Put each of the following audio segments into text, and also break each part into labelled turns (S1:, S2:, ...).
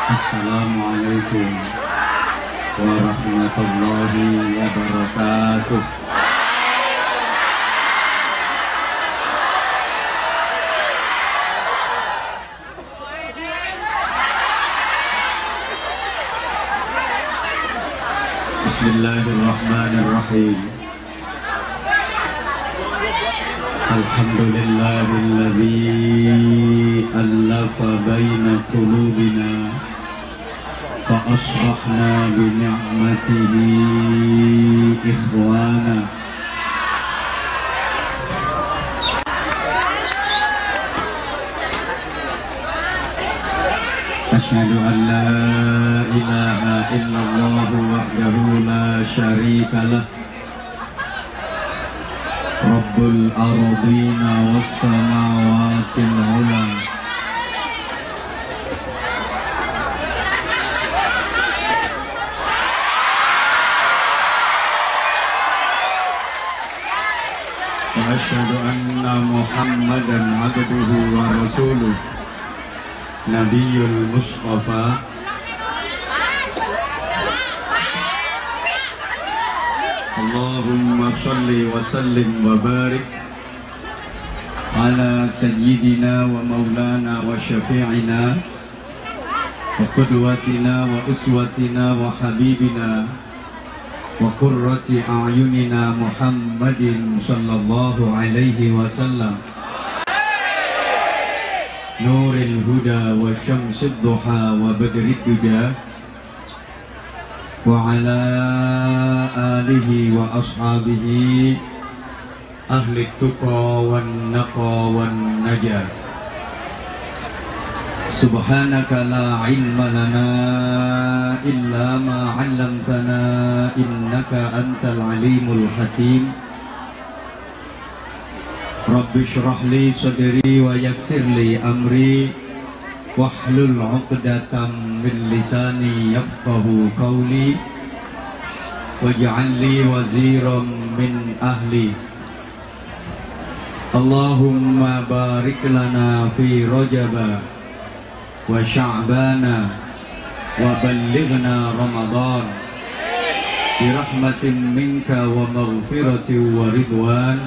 S1: Assalamualaikum warahmatullahi wabarakatuh. Bismillahirrahmanirrahim. Alhamdulillahilladzi allafa baina qulubina fa asbahna bi ni'matihi ikhwana. Asyhadu an la ilaha illallah wahdahu la syarika lah, Rabbul ardina was samawatil ula. Wa asyhadu anna Muhammadan abduhu wa rasuluh, Nabiyul Mustafa. Allahumma salli wa sallim wa barik ala sayyidina wa maulana wa syafi'ina wa qudwatina wa uswatina wa habibina wa qurrati a'yunina Muhammadin sallallahu alaihi wasallam, Nuril Huda wa Syamsid Duha wa Badrid Duja, wa ala alihi wa ashabihi ahli tuqa wan naqa wan najah. Subhanaka la ilma lana illa ma 'allamtana innaka antal alimul hakim. Rabbi shrah li sadri wa yassir li amri wahlul 'uqdatam min lisani yafqahu qawli waj'al li waziran min ahli. Allahumma barik lana fi Rajaba wa Sya'bana wa ballighna Ramadan bi rahmatin minka wa maghfiratin wa ridwan.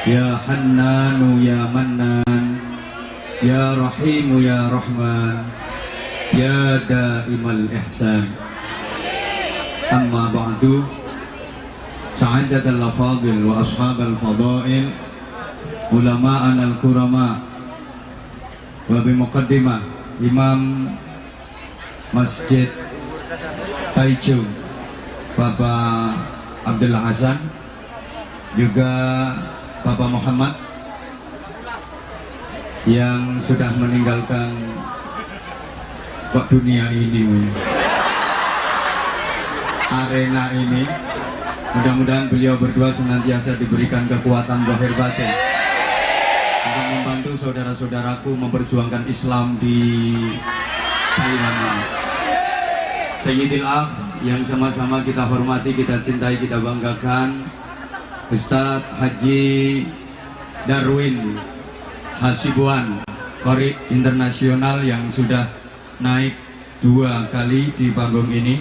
S1: Ya Hannanu ya Mannan, Ya Rahimu ya Rahman, Ya Daimal Ihsan. Amma ba'du, sa'adatal afadil wa ashabal fadail, ulama'an al-kurama, wa bimuqaddimah Imam Masjid Taichung Bapak Abdul Hasan, juga Bapak Muhammad yang sudah meninggalkan dunia ini, arena ini. Mudah-mudahan beliau berdua senantiasa diberikan kekuatan zahir batin untuk membantu saudara-saudaraku memperjuangkan Islam di Taiwan. Sayyidil Akh yang sama-sama kita hormati, kita cintai, kita banggakan, Ustadz Haji Darwin Hasibuan, Qori internasional yang sudah naik 2 kali di panggung ini,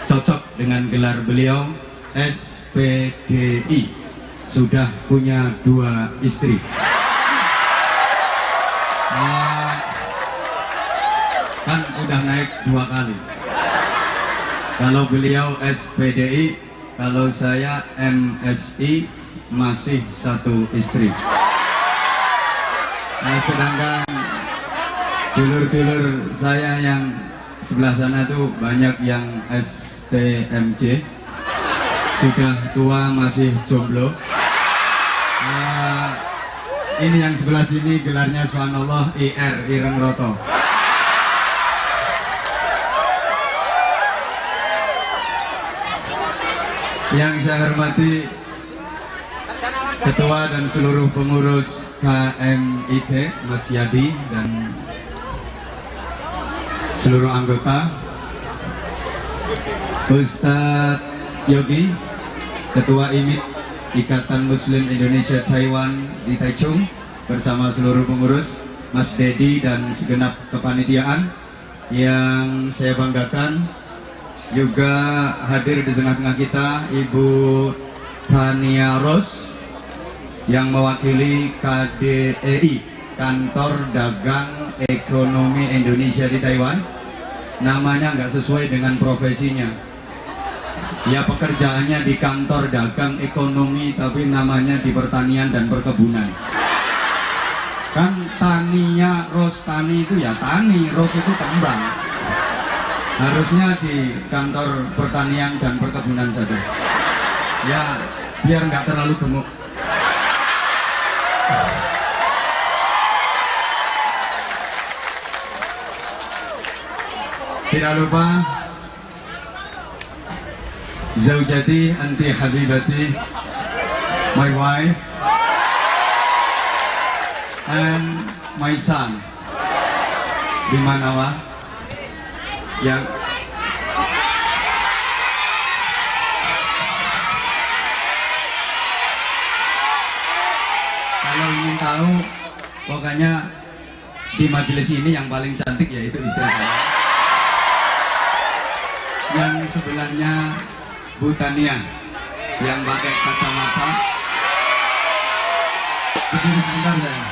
S1: cocok dengan gelar beliau SPDI, sudah punya 2 istri. Kan udah naik 2 kali. Kalau beliau SPDI, kalau saya MSI, masih 1 istri. Nah, sedangkan dulur-dulur saya yang sebelah sana tuh banyak yang STMJ, sudah tua masih jomblo. Nah, ini yang sebelah sini gelarnya subhanallah IR, Ireng Roto. Yang saya hormati Ketua dan seluruh pengurus KMIT, Mas Yadi, dan seluruh anggota, Ustadz Yogi, Ketua IMIT Ikatan Muslim Indonesia Taiwan di Taichung, bersama seluruh pengurus, Mas Dedi dan segenap kepanitiaan, yang saya banggakan juga hadir di tengah-tengah kita Ibu Tania Ros yang mewakili KDEI, Kantor Dagang Ekonomi Indonesia di Taiwan. Namanya nggak sesuai dengan profesinya. Ya, pekerjaannya di kantor dagang ekonomi, tapi namanya di pertanian dan perkebunan. Kan Tania Ros, tani itu ya tani, Ros itu tembang. Harusnya di kantor pertanian dan perkebunan saja. Ya, biar nggak terlalu gemuk. Tidak lupa Zaujati anti habibati, my wife and my son. Di mana Wah? Yang kalau ingin tahu, pokoknya di majelis ini yang paling cantik yaitu istri saya. Yang sebelahnya Bu Tania yang pakai kacamata. Berdiri sebentar saya.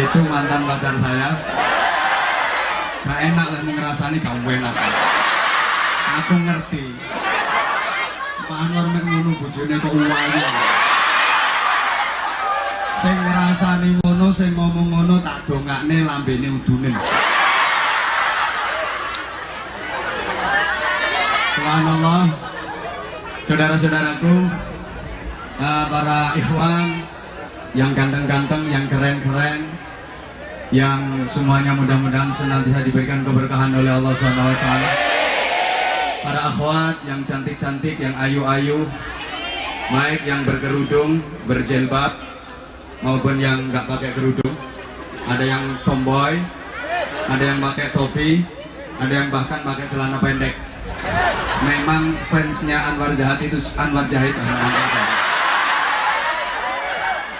S1: Itu mantan pacar saya. Gak enak lah ngerasani gak enak. Aku ngerti. Pak Anwar mek ngono bojone kok uwayu. Sing ngrasani ngono, sing ngomong ngono tak dongakne lambene udune. Subhanallah. Saudara-saudaraku, para ikhwan yang ganteng-ganteng, yang keren-keren, yang semuanya mudah-mudahan senantiasa diberikan keberkahan oleh Allah SWT. Para akhwat yang cantik-cantik, yang ayu-ayu, baik yang berkerudung, berjilbab, maupun yang nggak pakai kerudung. Ada yang tomboy, ada yang pakai topi, ada yang bahkan pakai celana pendek. Memang fansnya Anwar Zahid itu Anwar Zahid.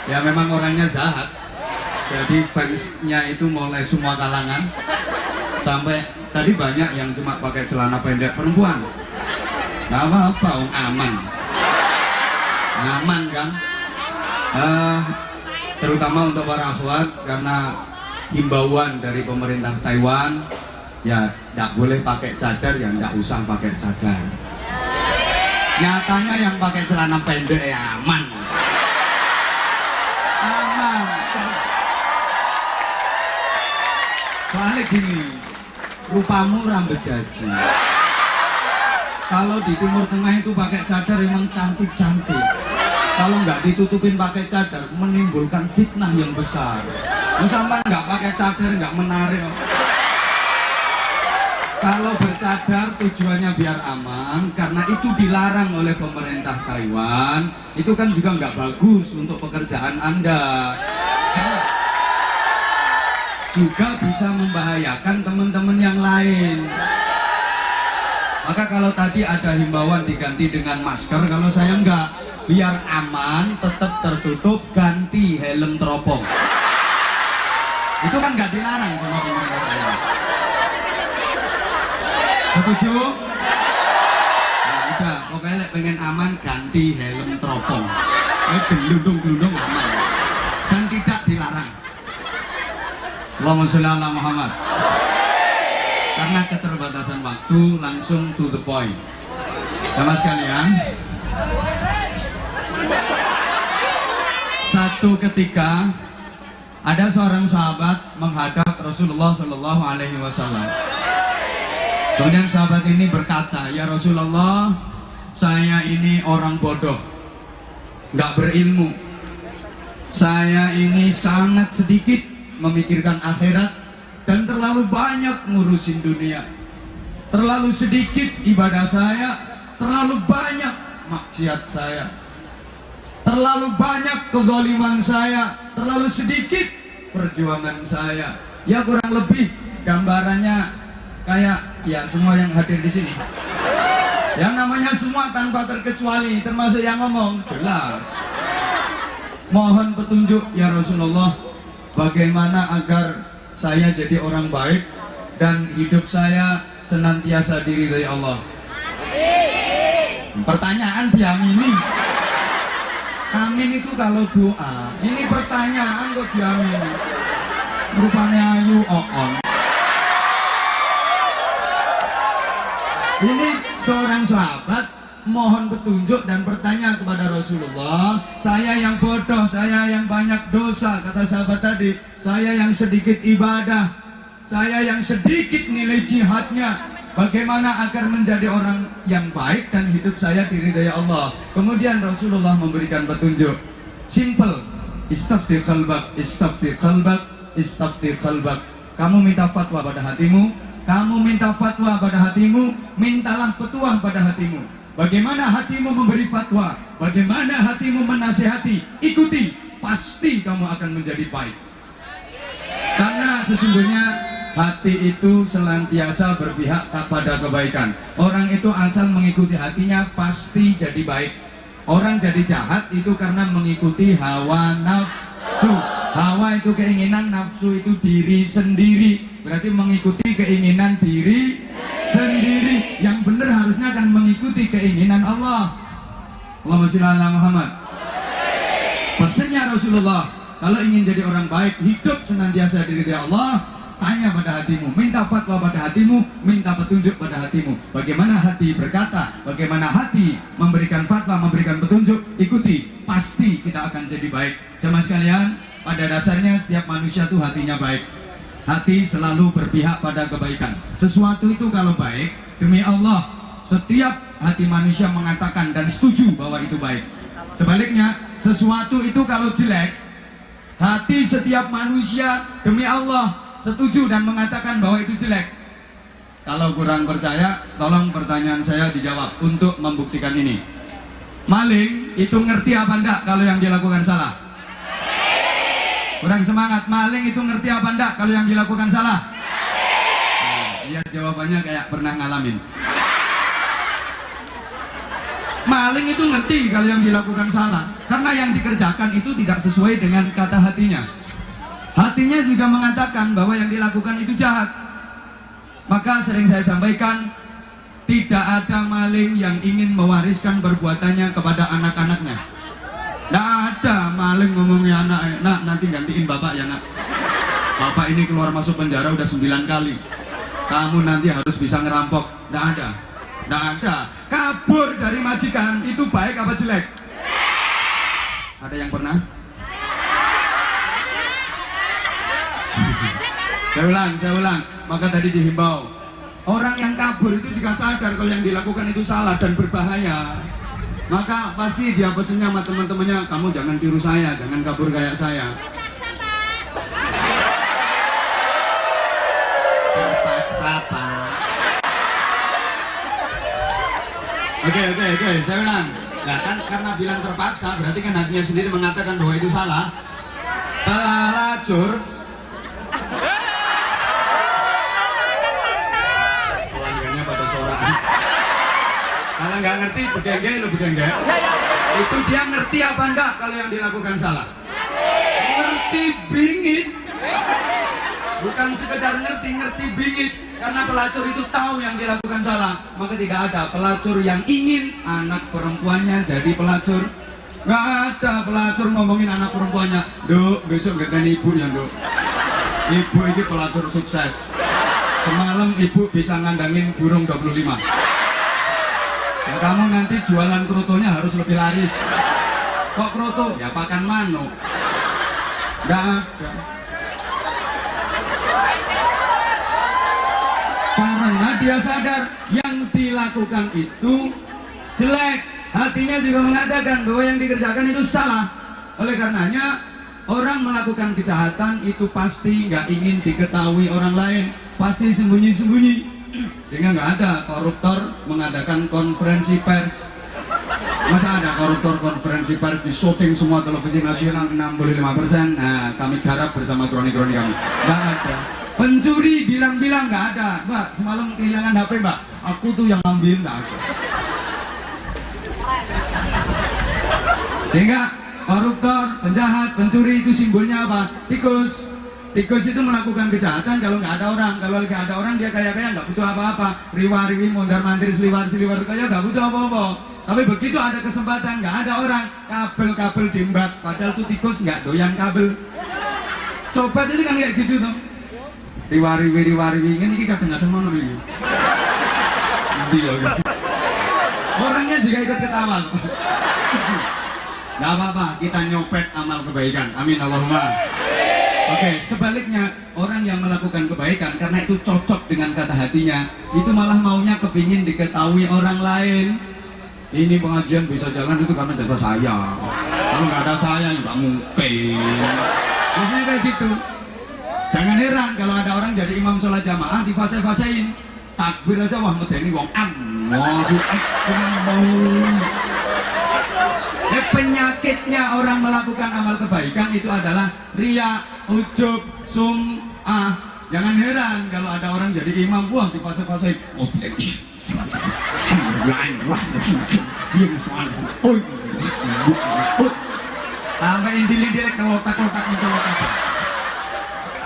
S1: Ya memang orangnya jahat. Jadi fansnya itu mulai semua kalangan. Sampai tadi banyak yang cuma pakai celana pendek perempuan. Gak apa-apa, aman. Aman kan? Terutama untuk para akhwat, karena himbauan dari pemerintah Taiwan, ya tidak boleh pakai cadar, ya tidak usah pakai cadar. Nyatanya yang pakai celana pendek ya aman. Aman. Soalnya gini, rupamu rambut jaji. Kalau di Timur Tengah itu pakai cadar emang cantik-cantik. Kalau nggak ditutupin pakai cadar menimbulkan fitnah yang besar. Sampai nggak pakai cadar nggak menarik. Kalau bercadar tujuannya biar aman, karena itu dilarang oleh pemerintah Taiwan. Itu kan juga nggak bagus untuk pekerjaan Anda. Juga bisa membahayakan teman-teman yang lain. Maka kalau tadi ada himbauan diganti dengan masker, kalau saya enggak, biar aman, tetap tertutup, ganti helm teropong. Itu kan nggak dilarang sama pemerintah Taiwan. Setuju? Nah, udah, pokoknya pengen aman, ganti helm teropong. Gelundung-gelundung aman. Dan tidak dilarang. Allahumma sholli ala Muhammad. Karena keterbatasan waktu, langsung to the point. Jamaah sekalian, satu ketika ada seorang sahabat menghadap Rasulullah Shallallahu Alaihi Wasallam. Kemudian sahabat ini berkata, ya Rasulullah, saya ini orang bodoh, nggak berilmu. Saya ini sangat sedikit memikirkan akhirat dan terlalu banyak ngurusin dunia. Terlalu sedikit ibadah saya, terlalu banyak maksiat saya. Terlalu banyak kezaliman saya, terlalu sedikit perjuangan saya. Ya kurang lebih gambarannya kayak ya semua yang hadir di sini. Yang namanya semua tanpa terkecuali, termasuk yang ngomong jelas. Mohon petunjuk ya Rasulullah. bagaimana agar saya jadi orang baik dan hidup saya senantiasa diridhai Allah? Pertanyaan diamini. Amin itu kalau doa. Ini pertanyaan kok diamini. Rupanya ayu oon. Ini seorang sahabat mohon petunjuk dan bertanya kepada Rasulullah, saya yang bodoh, saya yang banyak dosa, kata sahabat tadi, saya yang sedikit ibadah, saya yang sedikit nilai jihadnya, bagaimana agar menjadi orang yang baik dan hidup saya diridhai Allah? Kemudian Rasulullah memberikan petunjuk simple, istafti qalbak, istafti qalbak, istafti qalbak. Kamu minta fatwa pada hatimu, kamu minta fatwa pada hatimu, mintalah petuah pada hatimu. Bagaimana hatimu memberi fatwa, bagaimana hatimu menasihati, ikuti, pasti kamu akan menjadi baik. Karena sesungguhnya hati itu senantiasa berpihak kepada kebaikan. Orang itu asal mengikuti hatinya pasti jadi baik. Orang jadi jahat itu karena mengikuti hawa nafsu. Hawa itu keinginan, nafsu itu diri sendiri. Berarti mengikuti keinginan diri sendiri. Yang benar harusnya akan mengikuti keinginan Allah. Allahumma shalli ala Muhammad. Pesannya Rasulullah, kalau ingin jadi orang baik, hidup senantiasa diridhai Allah, tanya pada hatimu, minta fatwa pada hatimu, minta petunjuk pada hatimu. Bagaimana hati berkata, bagaimana hati memberikan fatwa, memberikan petunjuk, ikuti, pasti kita akan jadi baik. Jemaah sekalian, pada dasarnya setiap manusia itu hatinya baik. Hati selalu berpihak pada kebaikan. Sesuatu itu kalau baik, demi Allah, setiap hati manusia mengatakan dan setuju bahwa itu baik. Sebaliknya, sesuatu itu kalau jelek, hati setiap manusia demi Allah setuju dan mengatakan bahwa itu jelek. Kalau kurang percaya, tolong pertanyaan saya dijawab untuk membuktikan ini. Maling itu ngerti apa enggak kalau yang dilakukan salah? Kurang semangat. Maling itu ngerti apa enggak kalau yang dilakukan salah? Iya, jawabannya kayak pernah ngalamin. Maling itu ngerti kalau yang dilakukan salah, karena yang dikerjakan itu tidak sesuai dengan kata hatinya. Hatinya juga mengatakan bahwa yang dilakukan itu jahat. Maka sering saya sampaikan, tidak ada maling yang ingin mewariskan perbuatannya kepada anak-anaknya. Tidak ada maling ngomongnya anak, nak nanti gantiin bapak ya nak. Bapak ini keluar masuk penjara udah 9 kali. Kamu nanti harus bisa ngerampok. Tidak ada. Tidak ada. Kabur dari majikan itu baik apa jelek? Ada yang pernah? Saya ulang. Maka tadi dihimbau, orang yang kabur itu juga sadar kalau yang dilakukan itu salah dan berbahaya. Maka pasti dia pesennya sama teman-temannya, kamu jangan tiru saya, jangan kabur kayak saya. Terpaksa, Pak. Oke, saya ulang. Nah kan karena bilang terpaksa, berarti kan hatinya sendiri mengatakan bahwa itu salah. Pelacur. Pelanggannya pada sorak. Kalau nggak ngerti, begengge. Itu dia ngerti apa enggak kalau yang dilakukan salah? Ngerti bingit. Bukan sekedar ngerti bingit. Karena pelacur itu tahu yang dilakukan salah. Maka tidak ada pelacur yang ingin anak perempuannya jadi pelacur. Nggak ada pelacur ngomongin anak perempuannya, Duk, besok ganti ibu ya Duk. Ibu ini pelacur sukses. Semalam ibu bisa ngandangin burung 25. Dan kamu nanti jualan krotonya harus lebih laris. Kok kroto? Ya pakan manuk. Nggak ada. Karena dia sadar yang dilakukan itu jelek. Hatinya juga mengatakan bahwa yang dikerjakan itu salah. Oleh karenanya orang melakukan kejahatan itu pasti nggak ingin diketahui orang lain, pasti sembunyi-sembunyi. Sehingga nggak ada koruptor mengadakan konferensi pers. Masa ada koruptor konferensi pers di syuting semua televisi nasional 65%? Nah, kami garap bersama kroni-kroni kami. Nggak ada. Pencuri bilang-bilang nggak ada. Mbak, semalam kehilangan HP mbak. Aku tuh yang ambil, nggak ada. Sehingga koruptor, penjahat, pencuri itu simbolnya apa? Tikus. Tikus itu melakukan kejahatan kalau nggak ada orang. Kalau nggak ada orang dia kaya-kaya nggak butuh apa-apa. Riwa-riwi, mondar-mandir, seliwar-seliwar kaya nggak butuh apa-apa. Tapi begitu ada kesempatan nggak ada orang, kabel-kabel diembat. Padahal tuh tikus nggak doyan kabel. Copet itu kan kayak gitu tuh. Riwa-riwi ini kadang-kadang mana ini? Dia gitu. Orangnya juga ikut ketawa. Gak apa-apa, kita nyopet amal kebaikan. Amin Allahumma. Oke, sebaliknya orang yang melakukan kebaikan karena itu cocok dengan kata hatinya, itu malah maunya kepingin diketahui orang lain. Ini pengajian bisa jalan itu karena jasa saya. Kalau nggak ada saya nggak mungkin. Biasanya kayak gitu. Jangan heran kalau ada orang jadi imam sholat jamaah di fase-fasein. Takbir aja wah medeni wong Allahu Akbar. Penyakitnya orang melakukan amal kebaikan itu adalah riya, ujub, sum'ah. Jangan heran kalau ada orang jadi imam wah di fase-fase sampai intil-intil kelotak-kelotak itu.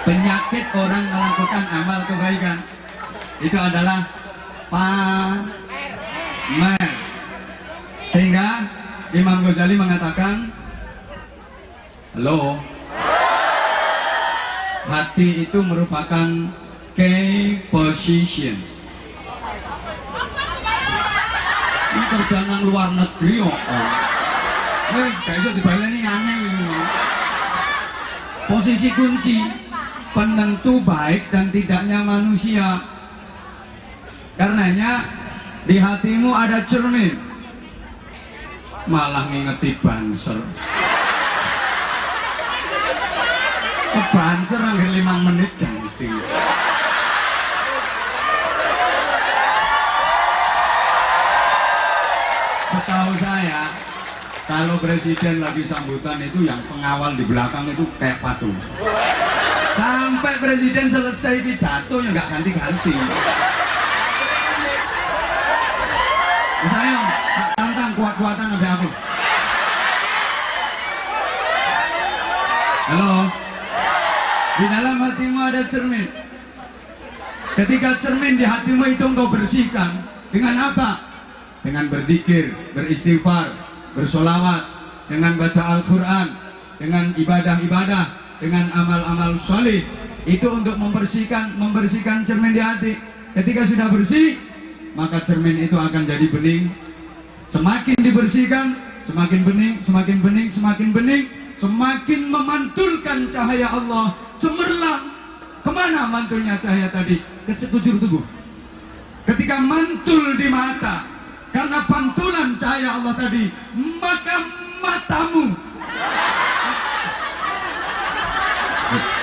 S1: Penyakit orang melakukan amal kebaikan itu adalah pamer. Sehingga Imam Ghazali mengatakan, halo, hati itu merupakan key position. Ini kerja nang luar negeri kok. Kayak itu dibaleni aneh ini. Posisi kunci penentu baik dan tidaknya manusia. Karenanya di hatimu ada cermin, malah ngingeti banser. Banser anggar 5 menit ganti. Setahu saya, kalau presiden lagi sambutan itu yang pengawal di belakang itu kayak patung. Sampai presiden selesai pidato ya nggak ganti-ganti. Saya tak tantang kuat-kuatan sampai aku. Halo. Di dalam hatimu ada cermin. Ketika cermin di hatimu itu engkau bersihkan dengan apa? Dengan berzikir, beristighfar, bersolawat, dengan baca Al-Quran, dengan ibadah-ibadah, dengan amal-amal soleh. Itu untuk membersihkan cermin di hati. Ketika sudah bersih, maka cermin itu akan jadi bening. Semakin dibersihkan, semakin bening, semakin bening, semakin bening, semakin memantulkan cahaya Allah, cemerlang. Kemana mantulnya cahaya tadi? Ke sekujur tubuh. Ketika mantul di mata, karena pantulan cahaya Allah tadi, maka matamu.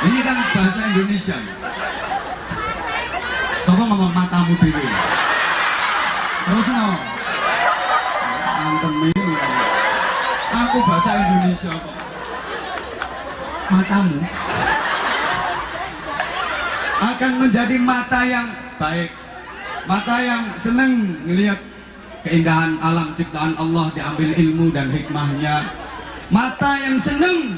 S1: Ini kan bahasa Indonesia. Coba ngomong matamu dulu. Terus no, antem ini. Aku bahasa Indonesia kok. Matamu akan menjadi mata yang baik, mata yang senang melihat keindahan alam ciptaan Allah, diambil ilmu dan hikmahnya. Mata yang senang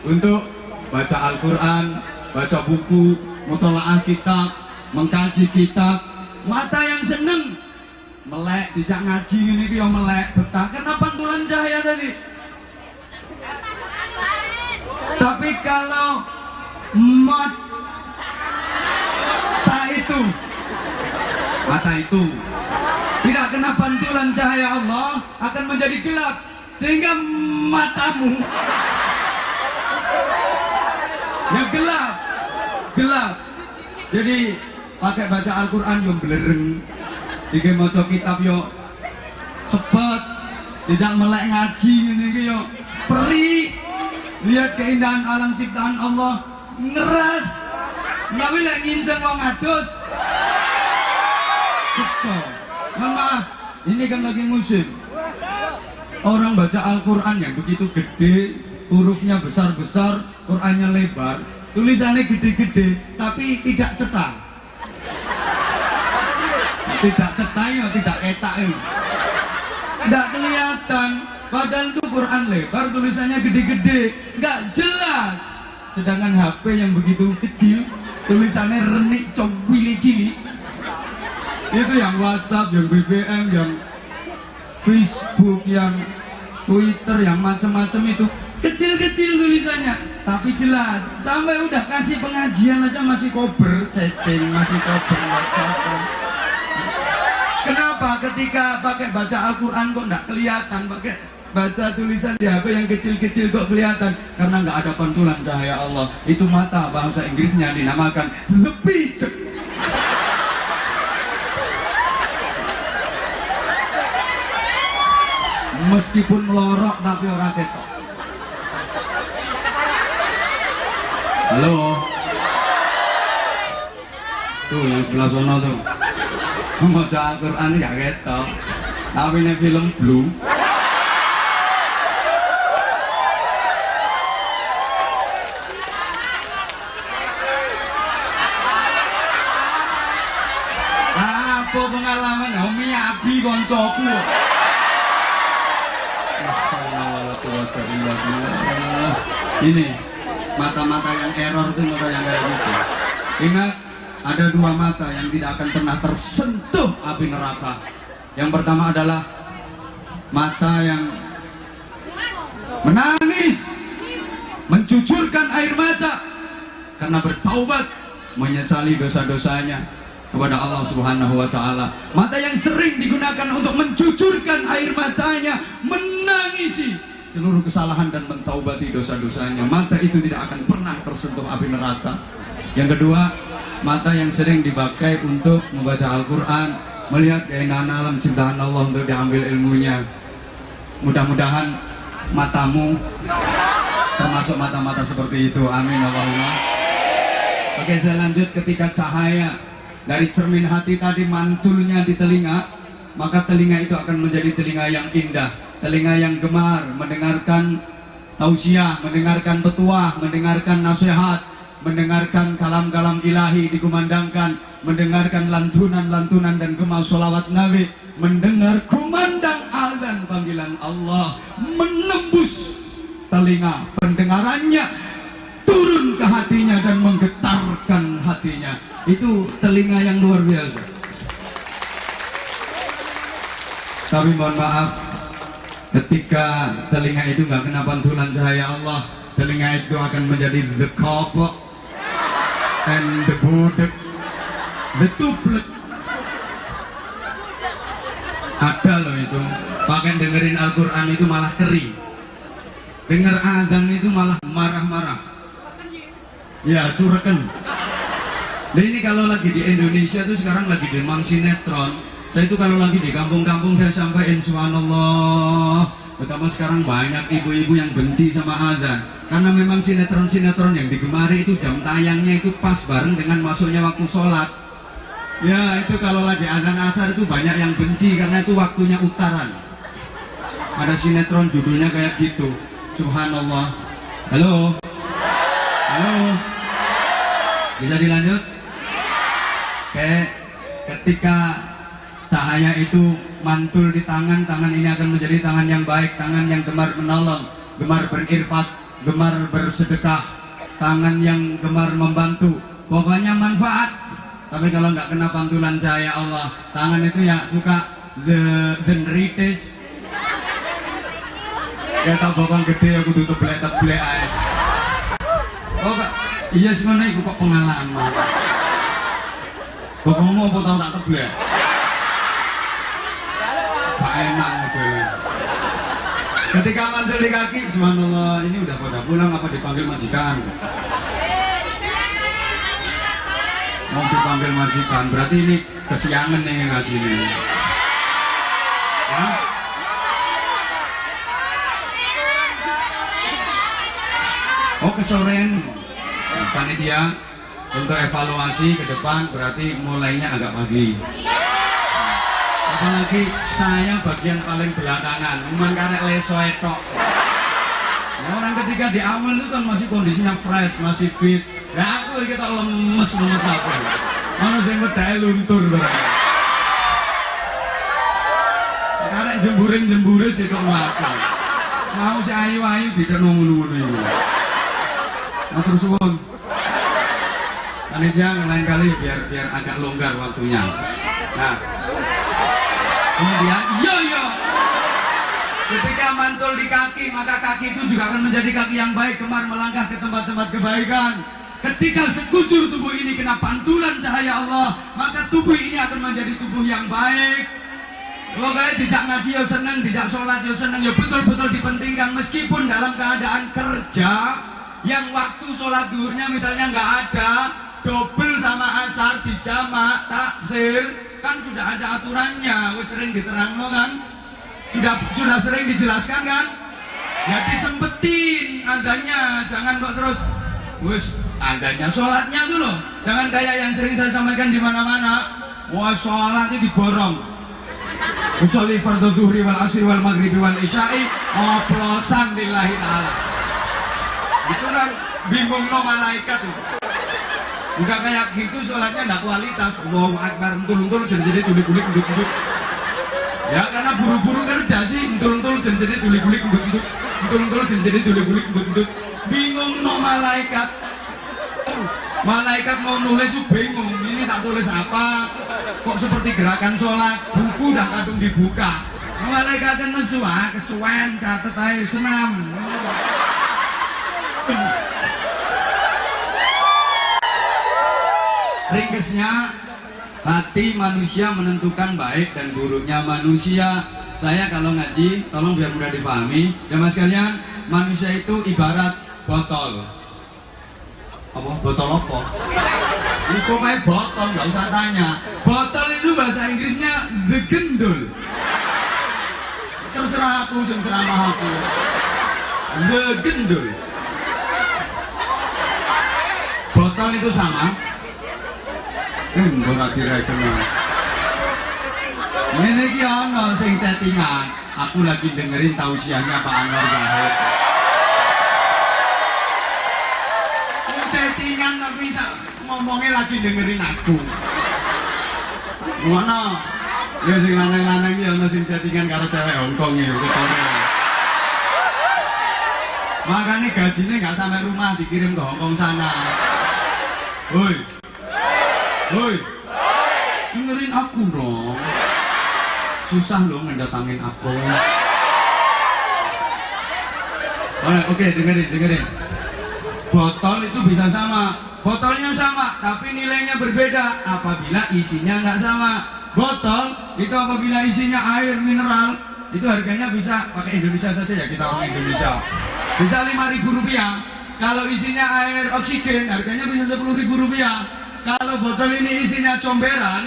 S1: untuk baca Al-Quran, baca buku, mutola'ah kitab, mengkaji kitab. Mata yang senang melek, dijak ngaji ini dia melek betah karena pantulan cahaya tadi. Tapi kalau mata itu tidak kena pantulan cahaya Allah, akan menjadi gelap, sehingga matamu ya gelap. Jadi pakai baca Al-Quran yo belereng, iki maca kitab yo sepet, tidak melek ngaji ini yo perih, lihat keindahan alam ciptaan Allah, ngeras, nggak boleh nginceng wong adus. Cepat, maaf, ini kan lagi musim. Orang baca Al-Quran yang begitu gede, hurufnya besar-besar, Qurannya lebar, tulisannya gede-gede, tapi tidak cetak. Tidak cetak ya, tidak ketak ya. Tidak kelihatan. Padahal itu Quran lebar, tulisannya gede-gede, nggak jelas. Sedangkan HP yang begitu kecil, tulisannya renik, cili-cili. Itu yang WhatsApp, yang BBM, yang Facebook, yang Twitter, yang macam-macam itu kecil-kecil tulisannya, tapi jelas. Sampai udah kasih pengajian aja masih kober chatting, masih kober WhatsApp. Kenapa? Ketika pakai baca Al-Quran kok nggak kelihatan, pakai baca tulisan di HP yang kecil-kecil kok kelihatan? Karena nggak ada pantulan cahaya Allah. Itu mata, bahasa Inggrisnya dinamakan lebih cek. Meskipun melorok tapi ora ketok. Halo. Tuh yang sebelah sana tuh. Membaca Al-Quran gak ketok. Tapi ini film Blue. Apa pengalaman? Homi Abi koncoku. Ini mata-mata yang error itu mata yang kayak gitu. Ingat, ada dua mata yang tidak akan pernah tersentuh api neraka. Yang pertama adalah mata yang menangis, mencucurkan air mata karena bertaubat, menyesali dosa-dosanya kepada Allah Subhanahu wa taala. Mata yang sering digunakan untuk mencucurkan air matanya, menangisi seluruh kesalahan dan mentaubati dosa-dosanya. Mata itu tidak akan pernah tersentuh api neraka. Yang kedua, mata yang sering dipakai untuk membaca Al-Quran, melihat keindahan alam ciptaan Allah untuk diambil ilmunya. Mudah-mudahan matamu termasuk mata-mata seperti itu. Amin Allahumma. Oke, saya lanjut. Ketika cahaya dari cermin hati tadi mantulnya di telinga, maka telinga itu akan menjadi telinga yang indah, telinga yang gemar mendengarkan tausiah, mendengarkan petuah, mendengarkan nasihat, mendengarkan kalam-kalam ilahi dikumandangkan, mendengarkan lantunan-lantunan dan gema sholawat Nabi, mendengar kumandang azan panggilan Allah, menembus telinga pendengarannya, turun ke hatinya dan menggetarkan hatinya. Itu telinga yang luar biasa. Tapi mohon maaf, ketika telinga itu nggak kena pantulan cahaya Allah, telinga itu akan menjadi the kopok and the bodek, the tuplet. Ada loh itu, pakai dengerin Al-Quran itu malah kering, denger azan itu malah marah-marah. Ya, cureken. Nah ini kalau lagi di Indonesia tuh sekarang lagi demam sinetron. Saya itu kalau lagi di kampung-kampung saya sampaikan subhanallah, betapa sekarang banyak ibu-ibu yang benci sama azan. Karena memang sinetron-sinetron yang digemari itu jam tayangnya itu pas bareng dengan masuknya waktu sholat. Ya itu kalau lagi azan asar itu banyak yang benci karena itu waktunya utaran. Ada sinetron judulnya kayak gitu. Subhanallah. Halo? Halo? Bisa dilanjut? Oke, ketika cahaya itu mantul di tangan, tangan ini akan menjadi tangan yang baik, tangan yang gemar menolong, gemar berirfat, gemar bersedekah, tangan yang gemar membantu, pokoknya manfaat. Tapi kalau nggak kena pantulan cahaya Allah, tangan itu ya suka the neritis. Ya tak bokong gede aku tutup teblek aja. Oh Pak, iya sebenarnya itu kok pengalaman. Bokongmu apa tau tak teblek? Pak enak modelnya. Ketika mantul di kaki, subhanallah, ini udah pada pulang apa dipanggil majikan? Mau dipanggil majikan, berarti ini kesiangan nih ngaji ini. Ya? Oh kesorean, panitia untuk evaluasi ke depan berarti mulainya agak pagi. Apalagi saya bagian paling belakangan, cuman karek leso etok. Orang ketika di awal itu kan masih kondisinya fresh, masih fit. Nah aku kita lemes apa? Mana sih medai luntur barang. Karek jemburin sih kok melakukan. Mau si ayu-ayu tidak ngono-ngono iku. Matur suwun. Panitia lain kali biar agak longgar waktunya. Nah. Kemudian yo. Ketika mantul di kaki, maka kaki itu juga akan menjadi kaki yang baik, gemar melangkah ke tempat-tempat kebaikan. Ketika sekujur tubuh ini kena pantulan cahaya Allah, maka tubuh ini akan menjadi tubuh yang baik. Kalau kalian tidak ngaji yo seneng, tidak sholat yo seneng, yo betul-betul dipentingkan meskipun dalam keadaan kerja yang waktu sholat duhurnya misalnya nggak ada, double sama asar dijamak, taksir, kan sudah ada aturannya, wis sering diterangno kan? Sudah sering dijelaskan kan? Ya disempetin adanya, jangan kok terus wis adanya sholatnya dulu. Jangan kayak yang sering saya sampaikan di mana-mana. Wah sholatnya diborong. Usolli fardhu zuhri wal asri wal maghribi wal isya'i oplosan lillahi ta'ala. Itu kan bingung no malaikat itu. Udah kayak gitu sholatnya enggak kualitas. Allahu akbar entul-entul jadi tulik-tulik nduk-nduk. Ya karena buru-buru kerja sih, entul-entul jadi tulik-tulik nduk-nduk. Entul-entul jadi tulik-tulik nduk-nduk. Bingung no malaikat. Malaikat mau nulis bingung, ini tak tulis apa? Kok seperti gerakan sholat, buku dah kadung dibuka. Malaikat kan nesu, kesuwen, catet aja, senam. Ringkesnya, hati manusia menentukan baik dan buruknya manusia. Saya kalau ngaji, tolong biar mudah dipahami. Ya mas kalian, manusia itu ibarat botol. Apa? Botol apa? Itu kayak botol, nggak usah tanya. Botol itu bahasa Inggrisnya the gendul. Terserah aku, ceramah aku. The gendul. Botol itu sama. Enggak direken. Ini ki ono sing chattingan. Aku lagi dengerin tausiahnya Pak Anwar Zahid. Chattingan tapi ngomongnya lagi dengerin aku. Mana? Ya sing lanang-lanang iki ono sing chattingan karo cewek Hongkong iki ketone. Makanya gajinya nggak sampai rumah dikirim ke Hongkong sana. Woi. Woi. Dengerin aku dong. Susah loh mendatangin aku. Oke, dengerin. Botol itu bisa sama, botolnya sama, tapi nilainya berbeda apabila isinya nggak sama. Botol itu apabila isinya air mineral, itu harganya bisa pakai Indonesia saja ya, kita orang Indonesia. Bisa Rp5.000. Kalau isinya air oksigen, harganya bisa Rp10.000. Kalau botol ini isinya comberan,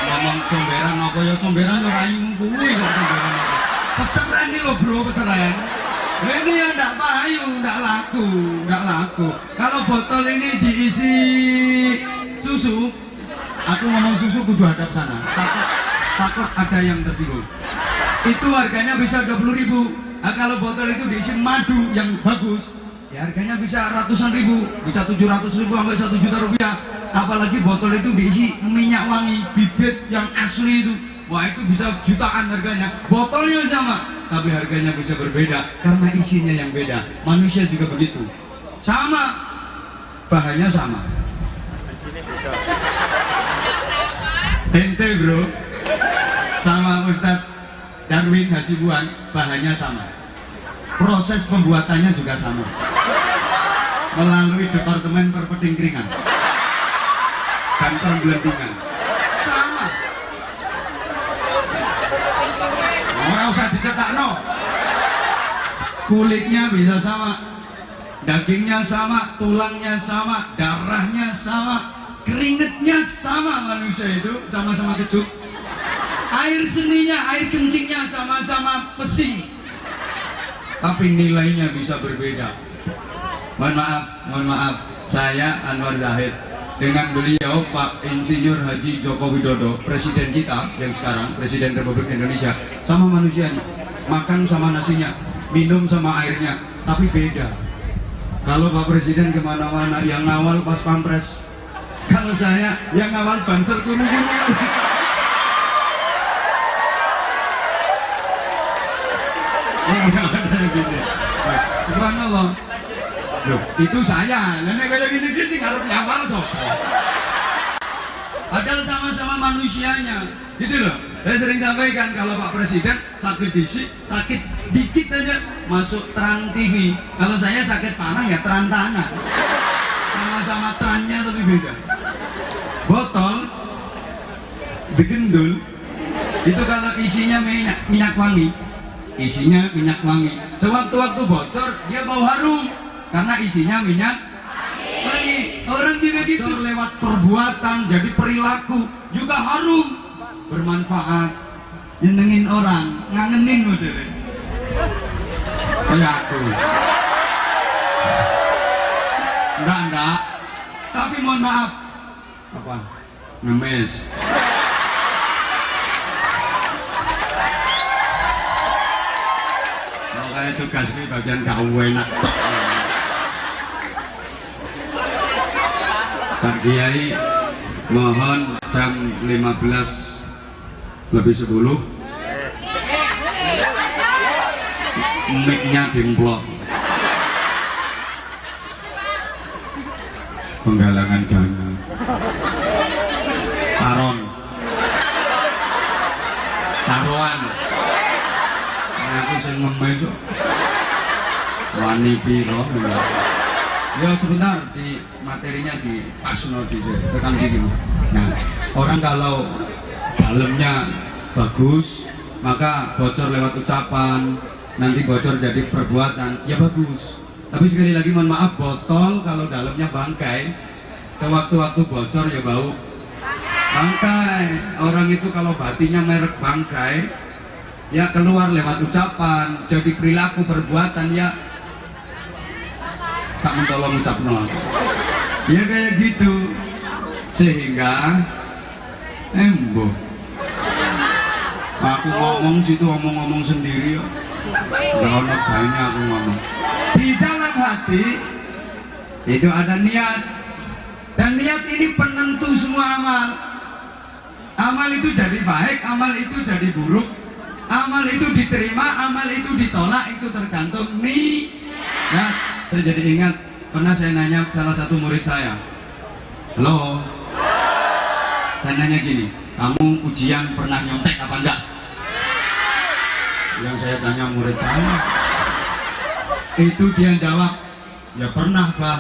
S1: ngomong comberan apa ya, comberan ora kuwi kok comberan. Peceran ini loh bro, peceran. Ini yang enggak payu, enggak laku. Kalau botol ini diisi susu, aku ngomong susu kudu hadap sana. Takut ada yang tersinggung. Itu harganya bisa 20.000. Nah, kalau botol itu diisi madu yang bagus, ya harganya bisa ratusan ribu, bisa 700.000 sampai 1 juta rupiah. Apalagi botol itu diisi minyak wangi, bibit yang asli itu. Wah itu bisa jutaan harganya. Botolnya sama, tapi harganya bisa berbeda karena isinya yang beda. Manusia juga begitu. Sama, bahannya sama. Ente bro, sama Ustadz Darwin Hasibuan, bahannya sama. Proses pembuatannya juga sama. Melalui Departemen Perpetingkringan dan Pemblendingan. Sama. Ora usah dicetak no. Kulitnya bisa sama, dagingnya sama, tulangnya sama, darahnya sama, keringetnya sama. Manusia itu sama-sama kecut. Air seninya, air kencingnya sama-sama pesing, tapi nilainya bisa berbeda. Mohon maaf, saya Anwar Zahid dengan beliau Pak Insinyur Haji Joko Widodo, presiden kita yang sekarang, presiden Republik Indonesia, sama manusianya, makan sama nasinya, minum sama airnya, tapi beda. Kalau Pak Presiden kemana-mana yang ngawal pas pampres, kalau saya yang ngawal banser kuning-kuning. ada yang gini. Subhanallah. Loh, itu saya. Lah nek kaya gini iki sing arep nyawal sapa? Padahal sama-sama manusianya. Gitu loh. Saya sering sampaikan kalau Pak Presiden sakit dikit aja masuk Trans TV. Kalau saya sakit parah ya Trans Tanah. Sama-sama trannya tapi beda. Botol digendul itu kalau isinya minyak wangi. Isinya minyak wangi. Sewaktu-waktu bocor dia bau harum karena isinya minyak wangi. Orang juga gitu lewat perbuatan jadi perilaku juga harum, bermanfaat, nyenengin orang, ngangenin modelnya. Kayak aku. Enggak. Tapi mohon maaf. Apa? Ngemis. Kalau kayak tugas ini bagian gak enak. Pak Kiai mohon jam 15:10 mic-nya dimplok. Penggalangan dana taruhan aku sing ngemis kok wani piro ya sebentar di materinya di pasno di tekan gini. Nah orang kalau dalamnya bagus maka bocor lewat ucapan, nanti bocor jadi perbuatan ya bagus. Tapi sekali lagi mohon maaf, botol kalau dalamnya bangkai, sewaktu-waktu bocor ya bau bangkai. Orang itu kalau batinnya merek bangkai, ya keluar lewat ucapan, jadi perilaku perbuatan ya tak mentolong ucap nol. Ya kayak gitu, sehingga embo. Aku ngomong situ ngomong sendiri, nggak ono kayaknya aku ngomong. Di dalam hati itu ada niat, dan niat ini penentu semua amal. Amal itu jadi baik, amal itu jadi buruk, amal itu diterima, amal itu ditolak, itu tergantung niat. Saya jadi ingat pernah saya nanya salah satu murid saya, halo, saya nanya gini, kamu ujian pernah nyontek apa enggak? Yang saya tanya murid saya, itu dia jawab, ya pernah Pak.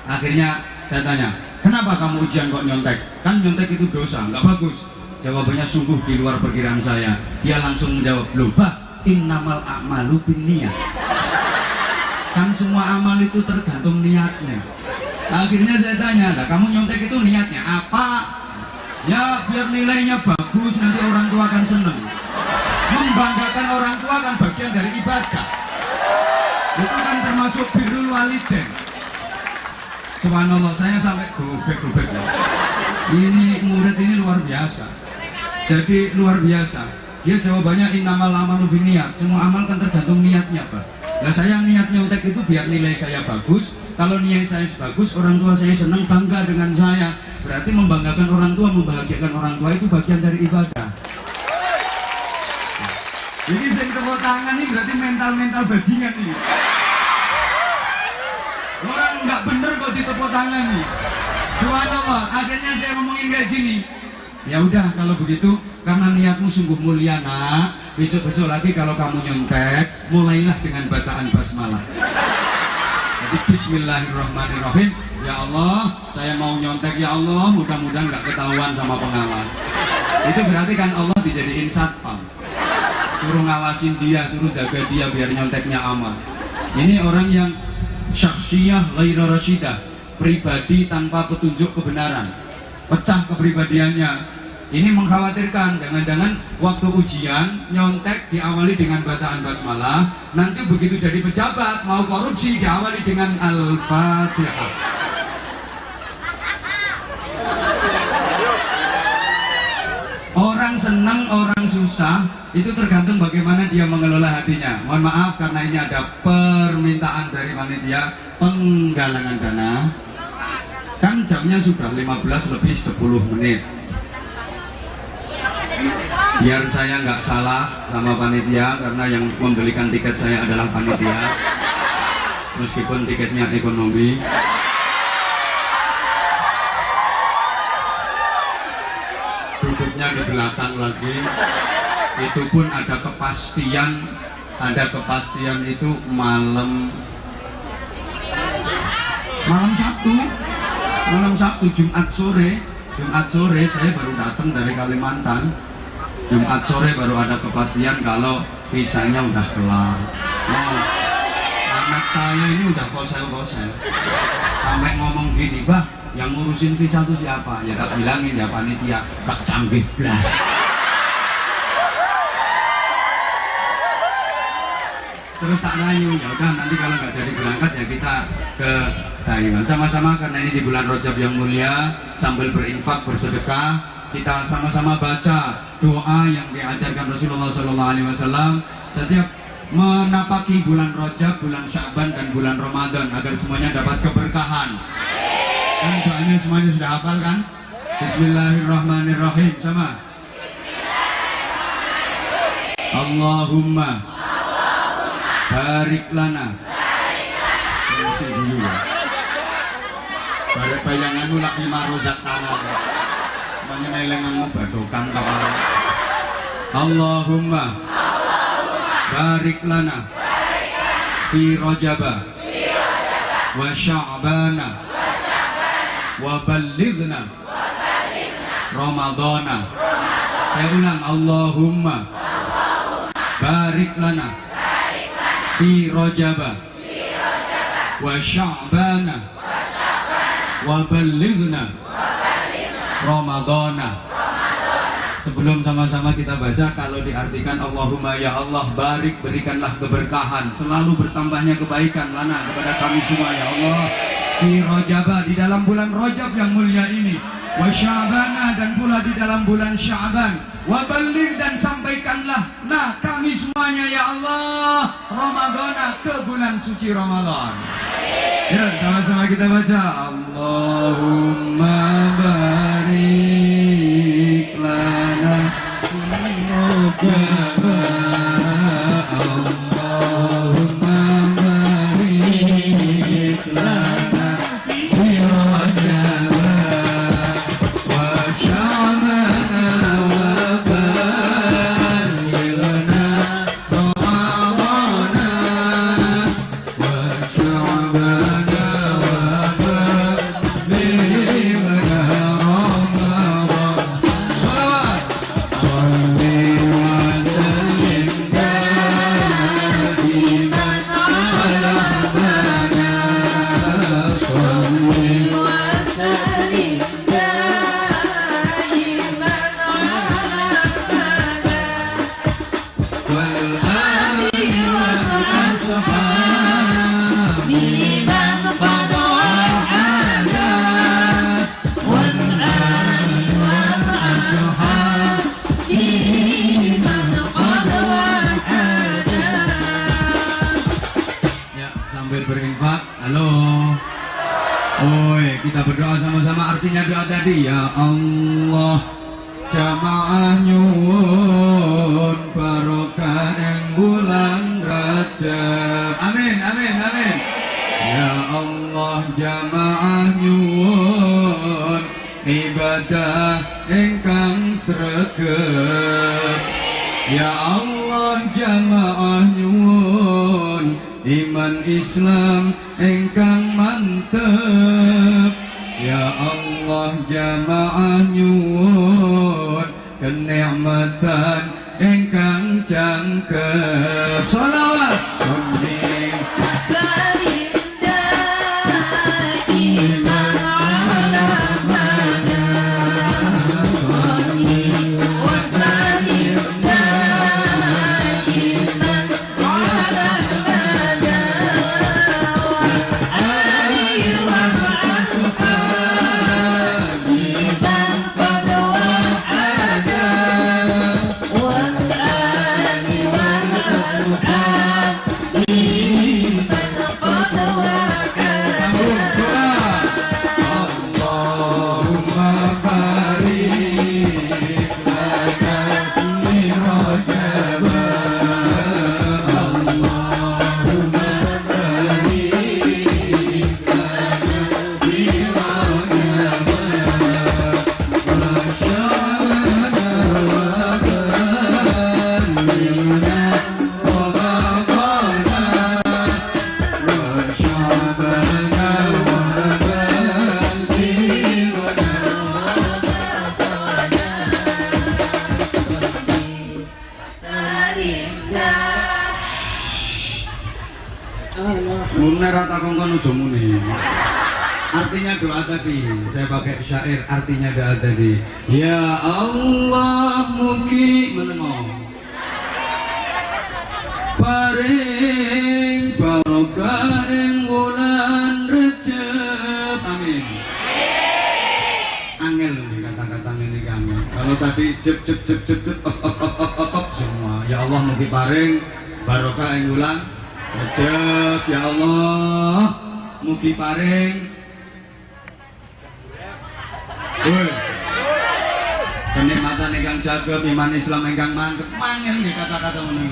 S1: Akhirnya saya tanya, kenapa kamu ujian kok nyontek? Kan nyontek itu dosa, nggak bagus. Jawabannya sungguh di luar perkiraan saya. Dia langsung menjawab, loh Pak, innamal a'malu binniyat. Kan semua amal itu tergantung niatnya. Akhirnya saya tanya, lah kamu nyontek itu niatnya apa? Ya biar nilainya bagus, nanti orang tua akan seneng. Membanggakan orang tua kan bagian dari ibadah. Itu kan termasuk birrul walidain. Subhanallah, saya sampai gubek-gubek. Ini murid ini luar biasa. Jadi luar biasa. Dia jawabannya innamal a'malu binniyat. Semua amal kan tergantung niatnya, Pak. Nah saya niat nyontek itu biar nilai saya bagus. Kalau nilai saya bagus, orang tua saya senang, bangga dengan saya. Berarti membanggakan orang tua, membahagiakan orang tua itu bagian dari ibadah. Jadi saya tepuk tangan ini berarti mental bajingan nih. Orang nggak bener kok ditepuk tangan nih. Subhanallah, akhirnya saya ngomongin kayak gini. Ya udah kalau begitu, karena niatmu sungguh mulia nak, besok-besok lagi kalau kamu nyontek, mulailah dengan bacaan basmalah. Jadi bismillahirrahmanirrahim. Ya Allah, saya mau nyontek ya Allah, mudah-mudahan nggak ketahuan sama pengawas. Itu berarti kan Allah dijadiin satpam. Suruh ngawasin dia, suruh jaga dia biar nyonteknya aman. Ini orang yang syakhsiyah ghairu rasyidah, pribadi tanpa petunjuk kebenaran, pecah kepribadiannya. Ini mengkhawatirkan, jangan-jangan waktu ujian nyontek diawali dengan bacaan basmalah, nanti begitu jadi pejabat mau korupsi diawali dengan Al-Fatihah. Orang senang, orang susah, itu tergantung bagaimana dia mengelola hatinya. Mohon maaf karena ini ada permintaan dari panitia penggalangan dana. Kan jamnya sudah 15 lebih 10 menit. Biar saya nggak salah sama panitia, karena yang membelikan tiket saya adalah panitia, meskipun tiketnya ekonomi. Duduknya di belakang lagi. Itu pun ada kepastian itu malam Sabtu, Jumat sore saya baru datang dari Kalimantan. Jumat sore baru ada kepastian kalau visanya udah kelar. Oh, anak saya ini udah kosel-kosel sampai ngomong gini, "Bah, yang ngurusin visa itu siapa?" Ya tak bilangin, ya panitia, tak canggih blas. Terus tak rayu, ya udah nanti kalau nggak jadi berangkat ya kita ke Taiwan sama-sama, karena ini di bulan Rajab yang mulia, sambil berinfak bersedekah kita sama-sama baca doa yang diajarkan Rasulullah SAW setiap menapaki bulan Rajab, bulan Sya'ban dan bulan Ramadan, agar semuanya dapat keberkahan. Dan doanya semuanya sudah hafal kan? Bismillahirrahmanirrahim sama. Allahumma barik lana. Mesti dulu ya. Barek bayanganmu lak lima rozak tanah. Semuanya nelenganmu badokan kapal. Allahumma barik lana fi Rajaba wa Sya'bana wa ballighna Ramadana. Saya ulang, Allahumma barik lana fi Rajaba wa Sya'bana wa ballighna Ramadana. Sebelum sama-sama kita baca, kalau diartikan Allahumma ya Allah barik, berikanlah keberkahan, selalu bertambahnya kebaikan lana kepada kami semua ya Allah, fi Rajaba, di dalam bulan Rajab yang mulia ini, wa Sya'bana, dan pula di dalam bulan Sya'ban, wa balligh, dan sampaikanlah nah kami semuanya ya Allah Ramadana, ke bulan suci Ramadan. Ya, sama-sama kita baca Allahumma barik lana fi Rajaba, Allahumma barik lana fi Rajaba wa Sya'bana wa ballighna Ramadana wa Sya'bana wa ballighna Ramadana. Shalawat. Salli wa sallim daiman ala habibina. Salli wa sallim daiman ala habibina wal ali wal ashab biman qad wahada wal ali wal ashab biman qad wahada. Ya, sambil berinfak. Halo. Oi, kita berdoa sama-sama, artinya doa tadi, ya Allah jamaah nyuwun barokah ing bulan Rajab. Amin, amin, amin. Ya Allah jamaah nyuwun ibadah ingkang sregep. Ya Allah jamaah nyuwun iman Islam ingkang mantep. Ya Allah jamaah nyuwun kenikmatan ingkang jangkep. Shalawat. Allahumma barik lana fi Mune ra takon kono aja muni. Artinya doa tadi, saya pakai syair artinya doa tadi. Ya Allah mugi menengo. Paring barokah ing wulan Rejab. Amin. Angel nih kata-kata ini kami. Kalau tadi jep semua. Ya Allah mugi paring barokah ing wulan Rejab. Ya Allah mugi paring. Woi. Kenikmatan ingkang jagep, iman Islam ingkang mantep. Mangel nih kata-kata ini.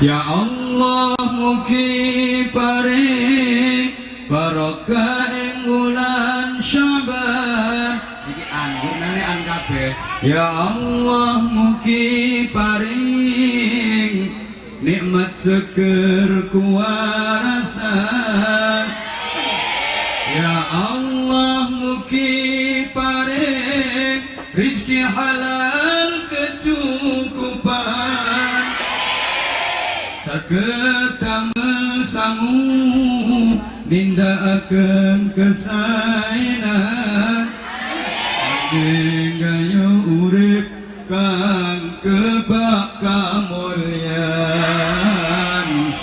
S1: Ya Allah mugi paring barokah ing wulan Syaban. Iki anggunane an kabeh. Ya Allah mugi paring nikmat seger kuwarasan. Ya Allah mugi paring rizki halal kecukupan. Saged damel sangu nindakaken kesaenan gaya urip kang kebak kamulyan.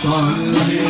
S1: Sholli